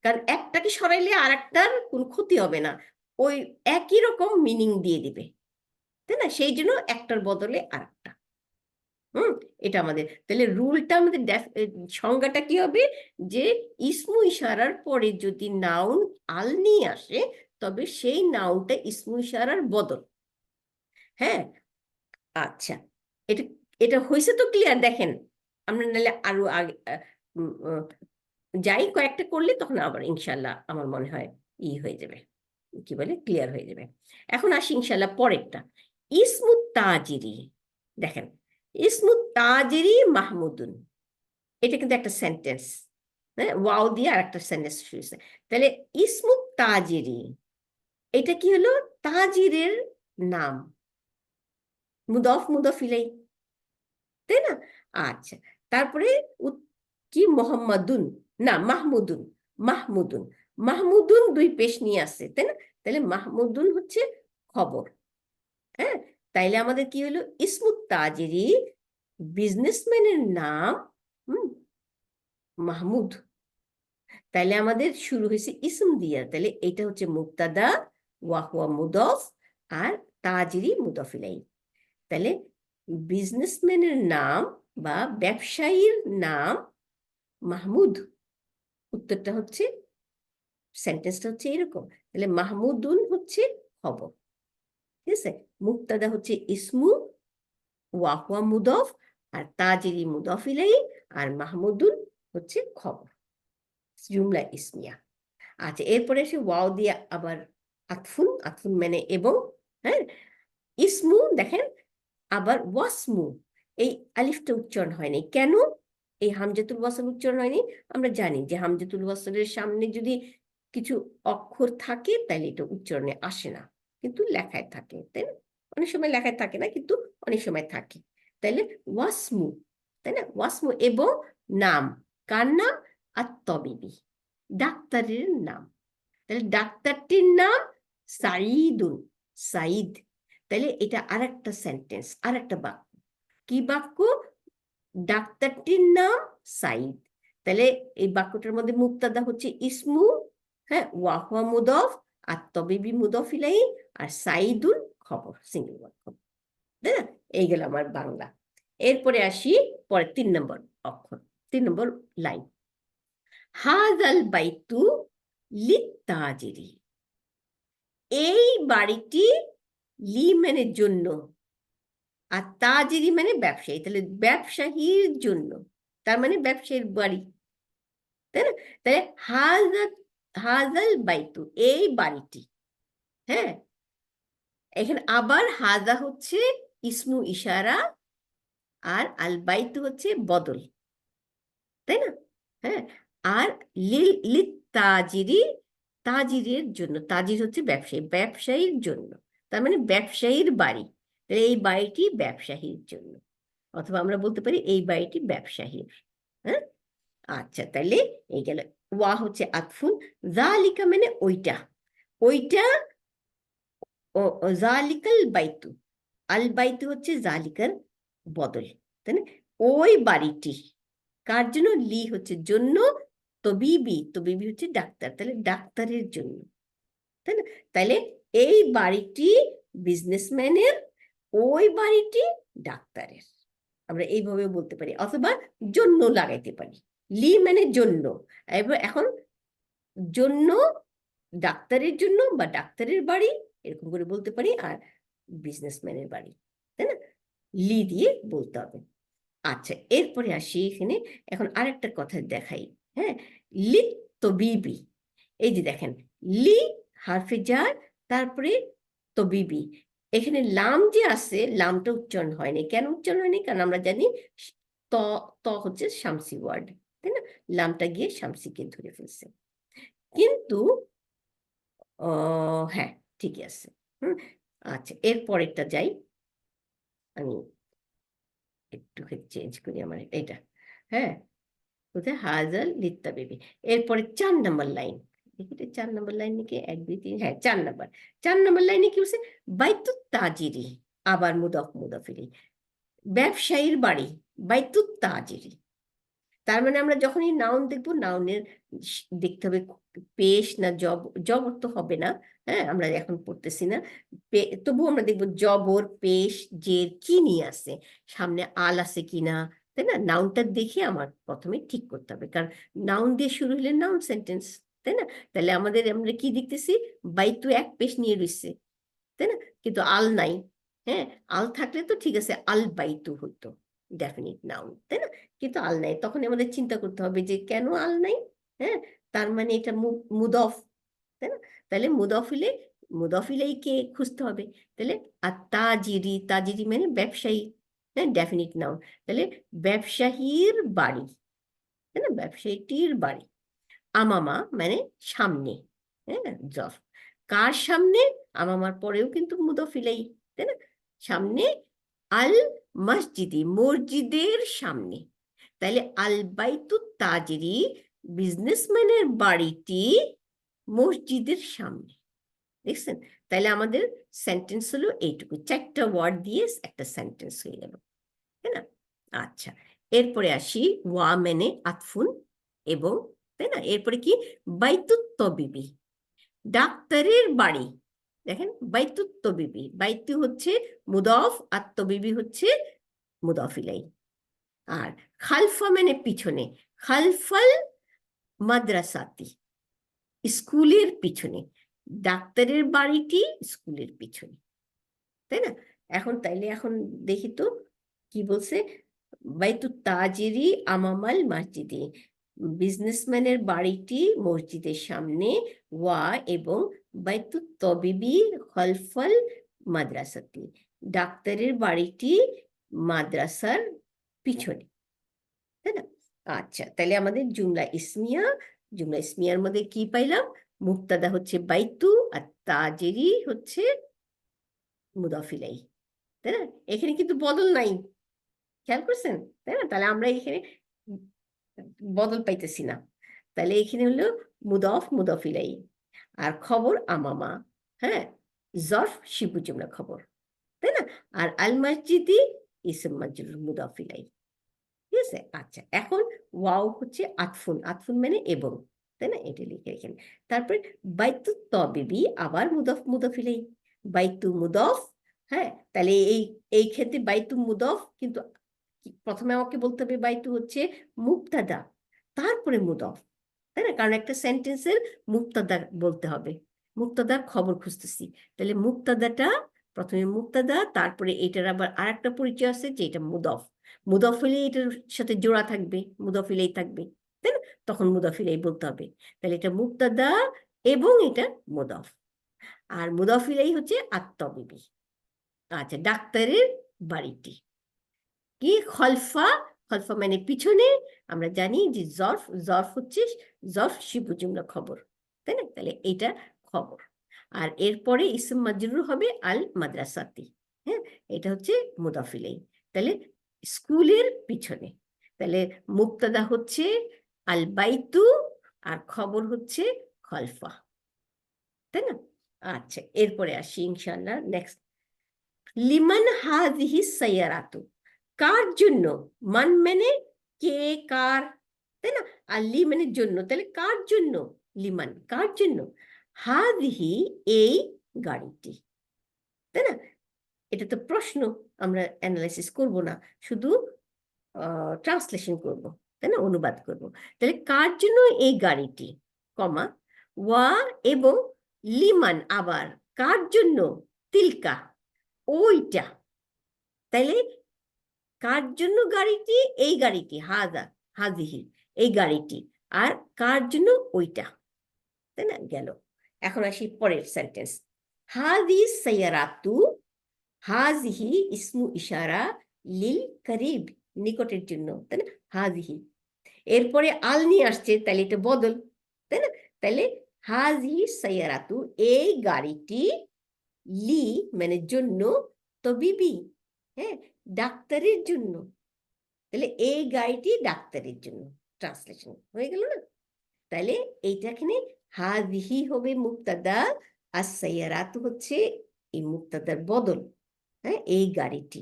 কারণ একটাকে সরাইলে আর একটার কোনো ক্ষতি হবে না, ওই একই রকম মিনিং দিয়ে দিবে, তাই না? সেই জন্য একটার বদলে আর একটা। এটা আমাদের, তাহলে রুলটা আমাদের, সংজ্ঞাটা কি হবে, যে ইসমু ইশারার পরে যদি নাউন আল নিয়ে আসে, তবে সেই নাউনটা ইসমু ইশারার বদল। হ্যাঁ, আচ্ছা, এটা এটা হয়েছে তো ক্লিয়ার? দেখেন, আমরা নাহলে আরো আগে যাই, কয়েকটা করলে তখন আবার ইনশাল্লাহ আমার মনে হয় হয়ে যাবে, কি বলে, ক্লিয়ার হয়ে যাবে। এখন আসি ইনশাল্লাহ পরেরটা, ইসমু তাজিরি। দেখেন, ইসমু তাজিরি মাহমুদুন, এটা কিন্তু একটা সেন্টেন্স, হ্যাঁ, ওয়াও দিয়ে আর একটা সেন্টেন্স শুরু হয়েছে। তাহলে ইসমু তাজিরি, এটা কি হলো, তাজিরের নাম, মুদফ মুদফ ইলাই, তাই না? আচ্ছা, তারপরে কি, মোহাম্মদুন, না মাহমুদুন, মাহমুদুন, মাহমুদুন দুই পেশ নিয়ে আসছে, তাই না? তাহলে মাহমুদুন হচ্ছে খবর। হ্যাঁ, তাইলে আমাদের কি হলো, ইসমুত তাজিরি, বিজনেসম্যানের নাম, মাহমুদ। তাইলে আমাদের শুরু হয়েছে ইসম দিয়া, তাহলে এটা হচ্ছে মুক্তাদা, ওয়াহুয়া মুদফ, আর তাজিরি মুদফ ইলাইহি। তাহলে বিজনেসম্যানের নাম বা ব্যবসায়ীর নাম মাহমুদ, উত্তরটা হচ্ছে, সেন্টেন্সটা হচ্ছে এরকম। তাহলে মাহমুদুন হচ্ছে খবর, ঠিক আছে? মুক্তাদা হচ্ছে ইসমু, ওয়াহুয়া মুদফ, আর তাজিরি মুদফ ইলাইহি, আর মাহমুদুন হচ্ছে খবর, জুমলা ইসমিয়া। আচ্ছা, এরপরে এসে ওয়াও দিয়ে আবার আতফুন, আতফুন মানে এবং। হ্যাঁ, ইসমু, দেখেন আবার ওয়াসমু, এই আলিফটা উচ্চারণ হয়নি কেন, এই হামজাতুল ওয়াসল উচ্চারণ হয়নি। আমরা জানি যে হামজাতুল ওয়াসলের সামনে যদি কিছু অক্ষর থাকে তাহলে এটা উচ্চারণে আসে না, কিন্তু লেখায় থাকে, তাই না? অনেক সময় লেখায় থাকে না, কিন্তু অনেক সময় থাকে। তাইলে ওয়াসমু, তাই না? ওয়াসমু এবং নাম, কার নাম, আত-তবিবি, ডাক্তারের নাম। তাহলে ডাক্তারটির নাম সাঈদুন, সাঈদ। তাহলে এটা আরেকটা সেন্টেন্স, আরেকটা বাক্য। কি বাক্য, ডাক্তারটির নাম সাইদ। তাহলে এই বাক্যটার মধ্যে মুক্তাদা হচ্ছে ইসমু, হ্যাঁ, ওয়াহুয়া মুদফ, আর তবিবি মুদফ ইলাইহি, আর সাইদুল খবর, সিঙ্গেল বাক্য। তাই না? এই গেল আমার বাংলা। এরপরে আসি পরে 3 নম্বর অক্ষর, 3 নম্বর লাইন। হাযাল বাইতু লিত্তাজিরি, এই বাড়িটি, লি মানে জন্য, আর তাজিরি মানে ব্যবসায়ী, তাহলে ব্যবসায়ীর জন্য, তার মানে ব্যবসায়ীর বাড়ি, তাই না? তাহলে হাজাল বাইতু, এই বাড়িটি, হ্যাঁ, এখানে আবার হাজা হচ্ছে ইসমু ইশারা, আর আল বাইতু হচ্ছে বদল, তাই না? হ্যাঁ, আর লিত তাজিরি, তাজিরের জন্য, তাজির হচ্ছে ব্যবসায়ী, ব্যবসায়ীর জন্য, তার মানে ব্যবসায়ীর বাড়ি, তাহলে এই বাড়িটি ব্যবসায়ীর জন্য, অথবা আমরা বলতে পারি এই বাড়িটি ব্যবসায়ীর। হ্যাঁ, আচ্ছা, তাহলে এই গেল। ওয়া হচ্ছে আতফুন, জালিকা মানে ওইটা, ওইটা, ও জালিকাল বাইতু, আল বাইতু হচ্ছে জালিকার বদল, তাই না? ওই বাড়িটি কার জন্য, লি হচ্ছে জন্য, তবিবি, তবিবি হচ্ছে ডাক্তার, তাহলে ডাক্তারের জন্য, তাই না? তাহলে এই বাড়িটি বিজনেসম্যানের, ওই বাড়িটি ডাক্তারের, আমরা এইভাবে বলতে পারি, অথবা জন্য লাগাইতে পারি, লি মানে জন্য, এবার এখন জন্য, ডাক্তারের জন্য বা ডাক্তারের বাড়ি, এরকম করে বলতে পারি, আর বিজনেসম্যানের বাড়ি, তাই না? লি দিয়ে বলতে হবে। আচ্ছা, এরপরে আসি এখানে, এখন আরেকটা কথা দেখাই, হ্যাঁ, লি তবিবি, এই যে দেখেন, লি হারফে জার, তারপরে তবিবি, এখানে লাম যে আছে, লামটা উচ্চারণ হয়নি, কেন উচ্চারণ হয়নি? কারণ আমরা জানি ত, ত হচ্ছে শামসি ওয়ার্ড, তাই না? লামটা গিয়ে শামসিকে ধরে ফেলছে, কিন্তু হ্যাঁ, ঠিকই আছে। আচ্ছা, এরপরেরটা যাই, আমি একটু চেঞ্জ করি আমার এটা, হ্যাঁ, কোথায়, হাজাল লিত্তা বেবি। এরপরে 4 নম্বর লাইন, দেখি 4 নম্বর লাইন নাকি 1 2 3, হ্যাঁ 4 নম্বর, 4 নম্বর লাইনে কি বলছে, বাইতুত তাজিরি, আবার মুদফ মুদফিলি, ব্যবসায়ীর বাড়ি, বাইতুত তাজিরি, তার মানে আমরা যখনই নাউন দেখবো, নাউনের দেখতে হবে পেশ না জব, জবর তো হবে না, হ্যাঁ, আমরা এখন পড়তেছি না, তবু আমরা দেখবো জবর, পেশ, জের কি নিয়ে আসে, সামনে আল আছে কিনা, তাই না? নাউনটা দেখে আমার প্রথমে ঠিক করতে হবে, কারণ নাউন দিয়ে শুরু হলে নাউন সেন্টেন্স, তাই না? তাহলে আমরা কি দেখতেছি, বাইতু এক পেশ নিয়ে রয়েছে, তাই না? কিন্তু আল নাই, হ্যাঁ, আল থাকলে তো ঠিক আছে, আল বাইতু হতো ডেফিনিট নাউন, তাই না? কিন্তু আল নাই, তখন আমাদের চিন্তা করতে হবে যে কেন আল নাই, হ্যাঁ, তার মানে এটা মুদফ, তাই না? তাহলে মুদফিলেই কে খুঁজতে হবে, তাহলে আর তাজিরি, তাজিরি মানে ব্যবসায়ী, হ্যাঁ, ডেফিনিট নাউন, তাহলে ব্যবসায়ীর বাড়ি, তাই না? ব্যবসায়ীটির বাড়ি, আমামা মানে সামনে, হ্যাঁ, জফ, কার সামনে, আমামার পরেও কিন্তু মুদফিলাই, তাই না? সামনে, আল মসজিদি, মসজিদের সামনে, তাইলে আল বাইতু তাজরি, বিজনেসম্যানের বাড়িটি মসজিদের সামনে, দেখছেন? তাইলে আমাদের সেন্টেন্স হলো এইটুকু, 4টা ওয়ার্ড দিয়ে একটা সেন্টেন্স হয়ে গেল, তাই না? আচ্ছা, এরপরে আসি, ওয়া মানে আতফুন এবং, তাই না? এরপরে কি, বাইতুত তবিবি, ডাক্তারের বাড়ি, দেখেন বাইতুত তবিবি, বাইতু হচ্ছে মুদফ, আর তবিবি হচ্ছে মুদফ ইলাই, আর খালফা মানে পিছনে, খালফাল মাদ্রাসাতি, স্কুলের পিছনে, ডাক্তারের বাড়িটি স্কুলের পিছনে, তাই না? এখন তাইলে এখন দেখি তো কি বলছে, বাইতুত তাজিরি আমামাল মসজিদে, বিজনেসম্যানের বাড়িটি মসজিদের সামনে, ওয়া এবং বাইতুত তবিবি খলফল মাদ্রাসাতি, ডাক্তারের বাড়িটি মাদ্রাসার পিছনে, তাই না? আচ্ছা, তাহলে আমাদের জুমলা ইসমিয়ার মধ্যে কি পাইলাম, মুক্তাদা হচ্ছে বাইতু, আর তাজেরি হচ্ছে মুদাফিলাই, তাই না? এখানে কিন্তু বদল নাই, খেয়াল করছেন, তাই না? তাহলে আমরা এখানে বদল পাইতেছি না, তাহলে এখানে হলো মুদফ মুদফিলাই, আর খবর আমামা, হ্যাঁ, জরফ শিবু জুমলা খবর, তাই না? আর আল মসজিদি ইসম মাজরুর মুদাফিলাই, ঠিক আছে? আচ্ছা, এখন ওয়াও হচ্ছে আতফুন, আতফুন মানে এবং, তাই না? এটা লিখে এখানে। তারপরে বাইতু তবিবি আবার মুদফ মুদফ ইলাইহি, বাইতু মুদফ, হ্যাঁ, তাহলে এই ক্ষেত্রে বাইতু মুদফ, কিন্তু প্রথমে আমাকে বলতে হবে বাইতু হচ্ছে মুবতাদা, তারপরে মুদফ, তাই না? কারণ একটা সেন্টেন্সের মুবতাদা বলতে হবে, মুবতাদার খবর খুঁজতেছি, তাহলে মুবতাদাটা প্রথমে মুবতাদা, তারপরে এটার আবার আরেকটা পরিচয় আছে যে এটা মুদফ, মুদফ হলে এটার সাথে জোড়া থাকবে, মুদফ ইলাইহি থাকবে, তাই না? তখন মুদফ ইলাইহি বলতে হবে। তাহলে এটা মুবতাদা এবং এটা মুদফ, আর মুদফ ইলাইহি হচ্ছে আত-তবিবি। আচ্ছা, ডাক্তারের বাড়িটি কি? খলফা, খলফা মানে পিছনে। আমরা জানি যে জরফ, জরফ হচ্ছে জরফ শিবু জুমলা খবর, তাই না? তাহলে এটা খবর। আর এরপরে ইসম মাজরুর হবে আল মাদ্রাসাতি, হ্যাঁ, এটা হচ্ছে মুদাফ ইলাইহি। তাহলে স্কুলের পিছনে, তাহলে মুবতাদা হচ্ছে আল বাইতু আর খবর হচ্ছে খলফা, তাই না? আচ্ছা, এরপরে আসি ইনশাআল্লাহ নেক্সট। লিমান হাযিহি সাইয়ারাতু, কার জন্য? মান মানে কে, কার, তাই না? আর লি মানে জন্য, তাহলে কার জন্য? লিমান, কার জন্য? হাযিহি এই গাড়িটি, তাই না? এটা তো প্রশ্ন, আমরা অ্যানালাইসিস করব না, শুধু ট্রান্সলেশন করব, তাই না? অনুবাদ করব। তাহলে কার জন্য এই গাড়িটি, কমা, ওয়া এবং লিমান আবার কার জন্য? তিলকা ওইটা, তাইলে কার জন্য গাড়িটি? এই গাড়িটি, হাজা, হাজিহি এই গাড়িটি, আর কার জন্য? ওইটা, তাই না? গেল। এখন আসি পরের সেন্টেন্স। হাজি সাইয়ারাতু, হাজিহি ইসমু ইশারা লিল করিব, নিকটের জন্য, তাই না? হাজিহি, এরপরে আল নিয়ে আসছে, তাহলে এটা বদল, তাই না? তাহলে হাজিহি সাইয়ারাতু এই গাড়িটি, লি মানে জন্য, তবিবি, হ্যাঁ, ডাক্তারের জন্য, তাহলে এই গাড়িটি ডাক্তারের জন্য, ট্রান্সলেশন হয়ে গেল না? তাহলে এইটা এখানে হাযিহি হবে মুবতাদা, আর সাইয়ারাতু হচ্ছে এই মুবতাদার বদল, হ্যাঁ, এই গাড়িটি,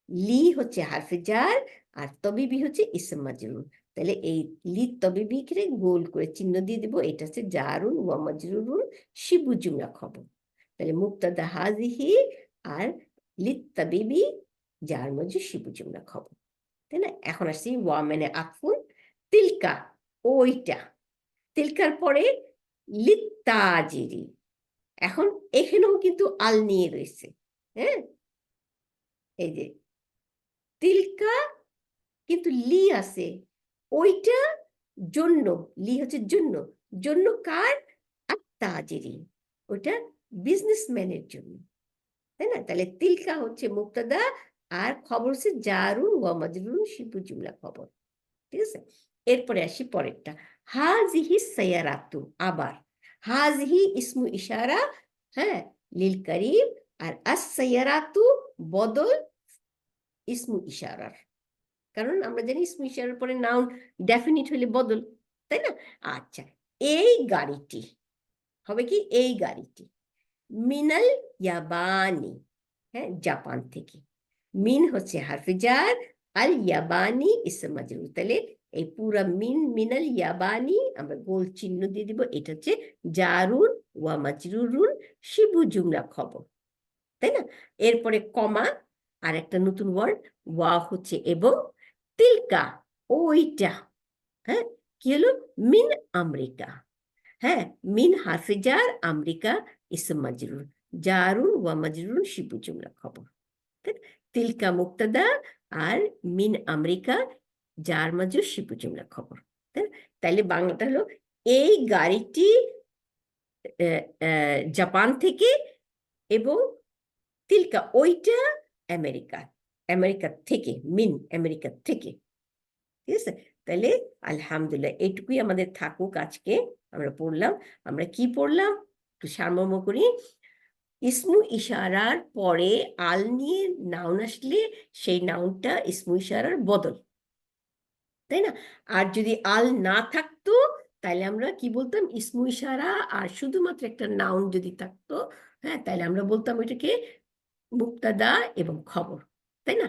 লি হচ্ছে হারফে জার, আর তবিবি হচ্ছে ইসম মাজরুর। তাহলে এই লি তবিবি কে গোল করে চিহ্ন দিয়ে দিব, এটা হচ্ছে জারুন ওয়া মাজরুরুন শিবু জুমলা খবর। তাহলে মুবতাদা হাযিহি আর লি তবিবি জার মাজরুর শিবু জুমলা খবর, তাই না? এখন আসছি ওয়া মানে আতফুন, তিলকা ওইটা, তিলকার পরে লিত্তাজিরি, এখন এখানেও কিন্তু আল নিয়ে রয়েছে, হ্যাঁ, এই যে তিলকা কিন্তু লি আছে, ওইটা জন্য, লি হচ্ছে জন্য, জন্য কার? আত্তাজিরি, ওইটা বিজনেসম্যানের জন্য, তাই না? তাহলে তিলকা হচ্ছে মুবতাদা, আর খবর হচ্ছে জারুন ওয়া মাজরুরুন শিবু জুমলা খবর, ঠিক আছে? এরপরে আসি পরেরটা। হাজিহি সাইয়ারাতু, আবার হাজিহি ইসমু ইশারা, হ্যাঁ, লিল করিব, আর আস সাইয়ারাতু বদল ইসমু ইশারার, কারণ আমরা জানি ইসমু ইশারার পরে নাউন ডেফিনিট হলে বদল, তাই না? আচ্ছা, এই গাড়িটি হবে কি? এই গাড়িটি মিনাল ইয়াবানি, হ্যাঁ, জাপান থেকে, মিন হচ্ছে হারফে জার, আল ইয়াবানি ইসম মাজরুর, তাহলে এই পুরা মিন, মিনাল ইয়াবানি আমরা গোল চিহ্ন দিয়ে দিব, এটা হচ্ছে জারুন ওয়া মাজরুরুন শিবু জুমলা খবর, তাই না? এরপরে কমা, আর একটা নতুন ওয়ার্ড, ওয়া হচ্ছে এবং, তিলকা ওইটা, হ্যাঁ, কি হলো? মিন আমেরিকা, হ্যাঁ, মিন হারফে জার, আমেরিকা ইসম মাজরুর, জারুন ওয়া মাজরুরুন শিবু জুমলা খবর, তিলকা মুবতাদা, আর মিন আমেরিকা জার মাজরুর শিবু জুমলা খবর, তাইলে বাংলাটা হলো এই গাড়িটি জাপান থেকে, এবং তিলকা ওইটা আমেরিকা, আমেরিকা থেকে, মিন আমেরিকা থেকে, ঠিক আছে? তাহলে আলহামদুলিল্লাহ এইটুকুই আমাদের থাকুক আজকে, আমরা পড়লাম। আমরা কি পড়লাম একটু সারমর্ম করি। ইসমু ইশারার পরে আল নিয়ে নাউন আসলে সেই নাউনটা ইসমু ইশারার বদল, তাই না? আর যদি আল না থাকতো তাহলে আমরা কি বলতাম? ইসমু ইশারা আর শুধুমাত্র একটা নাউন যদি থাকতো, হ্যাঁ, তাহলে আমরা বলতাম ওইটাকে মুবতাদা এবং খবর, তাই না?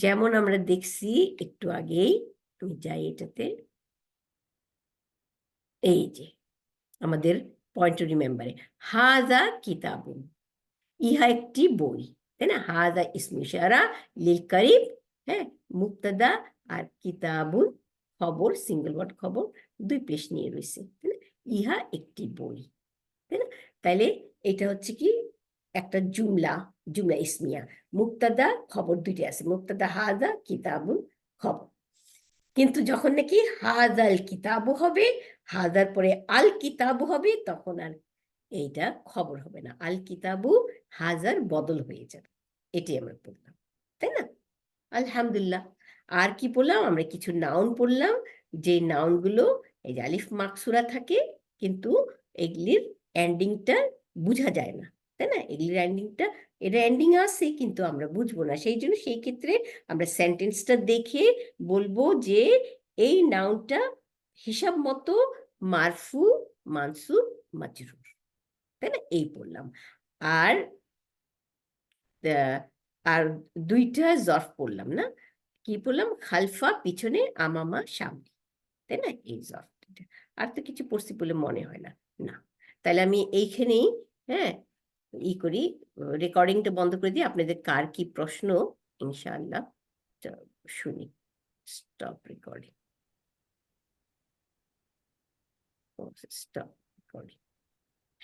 যেমন আমরা দেখছি একটু আগেই, আমি যাই এটাতে, এই যে আমাদের পয়েন্ট টু রিমেম্বারে, হাজা কিতাবুন, ইহা একটি বই, তাই না? হাজা ইসমু ইশারা লিল করিব, হ্যাঁ, মুক্তাদা, আর কিতাবুন খবর, সিঙ্গেল ওয়ার্ড খবর, দুই পেশ নিয়ে রয়েছে, তাই না? ইহা একটি বই, তাই না? তাইলে এটা হচ্ছে কি একটা জুমলা, জুমলা ইসমিয়া, মুক্তাদা খবর দুইটা আছে, মুক্তাদা হাজা, কিতাবুন খবর। কিন্তু যখন নাকি হাজাল কিতাবু হবে, হাজার পরে আল কিতাবু হবে, তখন আর এইটা খবর হবে না, আল কিতাবু হাজার বদল হয়ে যাবে। এটি আমরা পড়লাম, তাই না? আলহামদুলিল্লাহ। আর কি পড়লাম আমরা? কিছু নাউন পড়লাম, যে নাউনগুলো এই যে আলিফ মাকসুরা থাকে, কিন্তু এগুলির এন্ডিংটা বোঝা যায় না, তাই না? এগুলির এন্ডিংটা, এটা এন্ডিং আছে কিন্তু আমরা বুঝবো না, সেই জন্য সেই ক্ষেত্রে আমরা সেন্টেন্সটা দেখে বলবো যে এই নাউনটা হিসাব মতো মারফু, মানসুব, মাজরুর, তাই না? এই পড়লাম। আর আর দুইটা জরফ পড়লাম না, কি পড়লাম? খালফা পিছনে, আমামা সামনে, তাই না? এই জরফ দুইটা। আর তো কিছু পড়ছি বলে মনে হয় না। না, তাহলে আমি এইখানেই, হ্যাঁ, করি, রেকর্ডিংটা বন্ধ করে দিই। আপনাদের কার কি প্রশ্ন ইনশাআল্লাহ শুনি। Stop recording, stop recording.